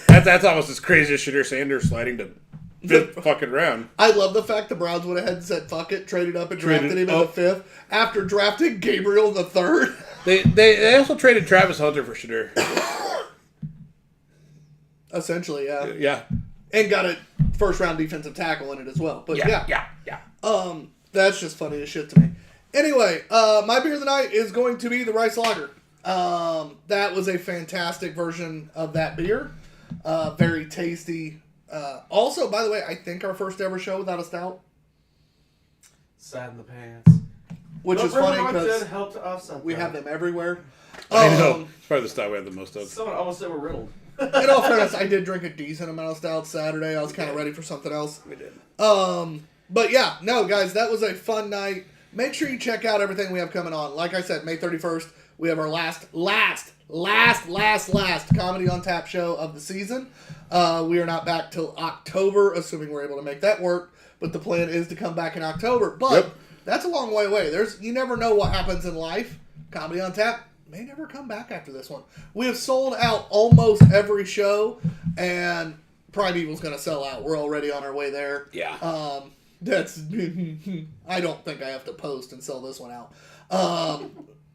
That's almost as crazy as Shadur Sanders sliding to fifth fucking round. I love the fact the Browns went ahead and said, fuck it, traded up and drafted him in the 5th after drafting Gabriel in the 3rd. They also traded Travis Hunter for Shadur. Essentially, yeah. Yeah. And got a first-round defensive tackle in it as well. But yeah. That's just funny as shit to me. Anyway, my beer of the night is going to be the Rice Lager. That was a fantastic version of that beer. Very tasty. Also, by the way, I think our first ever show without a stout. Sad in the pants. Which is funny because help to offset we have them everywhere. I know. It's probably the style we have the most of. Someone almost said we're riddled. In all fairness, I did drink a decent amount of stout Saturday. I was kind of ready for something else. We did. But yeah, no, guys, that was a fun night. Make sure you check out everything we have coming on. Like I said, May 31st, we have our last Comedy on Tap show of the season. We are not back till October, assuming we're able to make that work. But the plan is to come back in October. But that's a long way away. You never know what happens in life. Comedy on Tap may never come back after this one. We have sold out almost every show, and Primeval's going to sell out. We're already on our way there. Yeah. I don't think I have to post and sell this one out.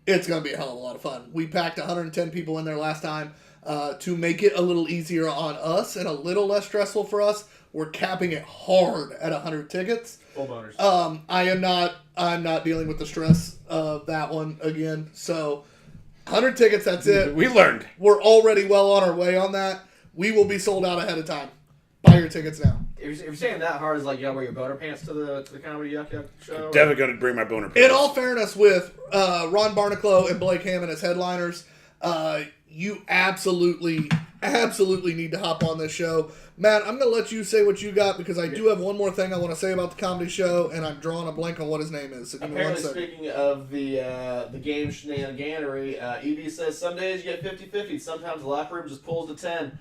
It's going to be a hell of a lot of fun. We packed 110 people in there last time to make it a little easier on us and a little less stressful for us. We're capping it hard at 100 tickets. Full boners. I'm not dealing with the stress of that one again. So 100 tickets, that's it. We learned. We're already well on our way on that. We will be sold out ahead of time. Buy your tickets now. If you're saying that hard, is like you gotta wear your boner pants to the comedy yuck show. I'm definitely going to bring my boner pants. In all fairness, with Ron Barnacle and Blake Hammond as headliners, you absolutely need to hop on this show. Matt, I'm going to let you say what you got because I do have one more thing I want to say about the comedy show, and I'm drawing a blank on what his name is. So give me one Apparently, second. speaking of the game shenaniganery, ED says some days you get 50-50. Sometimes the locker room just pulls to 10.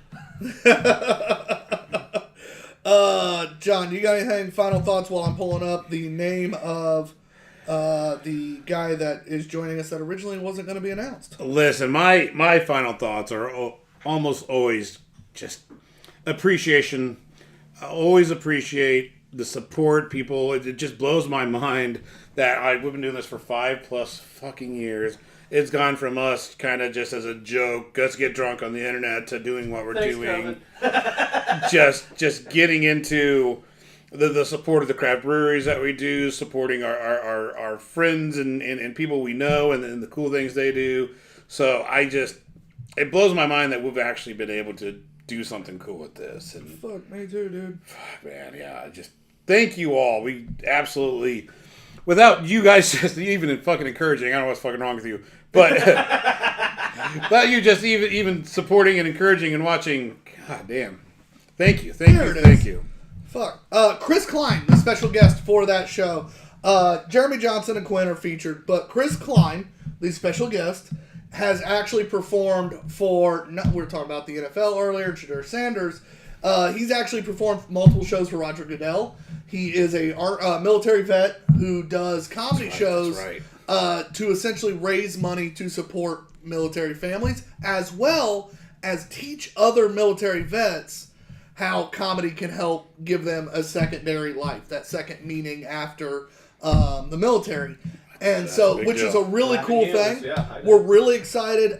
John, you got anything, final thoughts while I'm pulling up the name of the guy that is joining us that originally wasn't going to be announced? Listen, my final thoughts are almost always just appreciation. I always appreciate the support, people. It just blows my mind that we've been doing this for 5+ fucking years. It's gone from us kind of just as a joke, let's get drunk on the internet, to doing what we're doing. just getting into the support of the craft breweries that we do, supporting our friends and people we know and the cool things they do. So it blows my mind that we've actually been able to do something cool with this. And Fuck, me too, dude. Man, yeah, just thank you all. We absolutely, without you guys just even fucking encouraging, I don't know what's fucking wrong with you, but without you just even supporting and encouraging and watching, god damn. Thank you. Fuck. Chris Klein, the special guest for that show. Jeremy Johnson and Quinn are featured, but Chris Klein, the special guest, has actually performed for, we were talking about the NFL earlier, Shadur Sanders. He's actually performed multiple shows for Roger Goodell. He is a military vet who does comedy shows to essentially raise money to support military families, as well as teach other military vets how comedy can help give them a secondary life, that second meaning after the military. And so, which is a really cool thing. Yeah, we're really excited.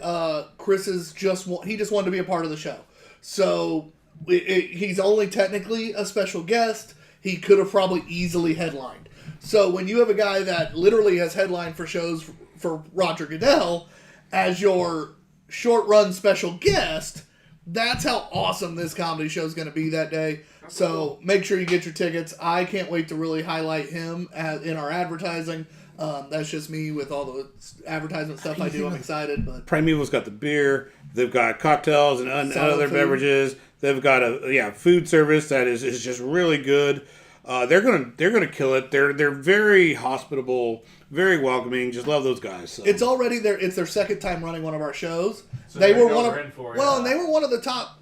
Chris just wanted to be a part of the show. So he's only technically a special guest. He could have probably easily headlined. So when you have a guy that literally has headlined for shows for Roger Goodell as your short run special guest, that's how awesome this comedy show is going to be that day. So make sure you get your tickets. I can't wait to really highlight him in our advertising. That's just me with all the advertisement stuff I do. I'm excited. But Primeval's got the beer. They've got cocktails and other beverages. They've got a food service that is just really good. They're gonna kill it. They're very hospitable, very welcoming. Just love those guys. So. It's already it's their second time running one of our shows. So they were one of and they were one of the top.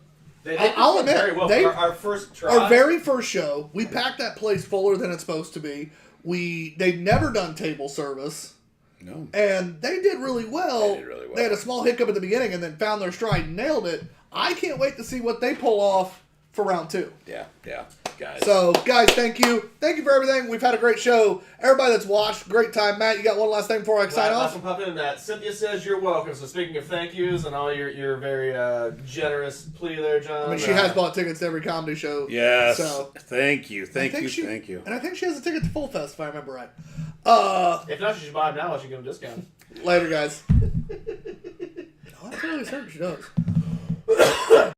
I'll admit, very well. Our first try. Our very first show, we packed that place fuller than it's supposed to be. They'd never done table service. No. And they did really well. well. They had a small hiccup at the beginning and then found their stride and nailed it. I can't wait to see what they pull off for round 2. Yeah, guys. So, guys, thank you. Thank you for everything. We've had a great show. Everybody that's watched, great time. Matt, you got one last thing before I sign off? Last one pop in that Cynthia says you're welcome. So speaking of thank yous and all your very generous plea there, John. I mean, she has bought tickets to every comedy show. Yes. So, Thank you. Thank you. And I think she has a ticket to Full Fest, if I remember right. If not, she should buy them now. I should give them a discount. Later, guys. Oh, that's really certain she does.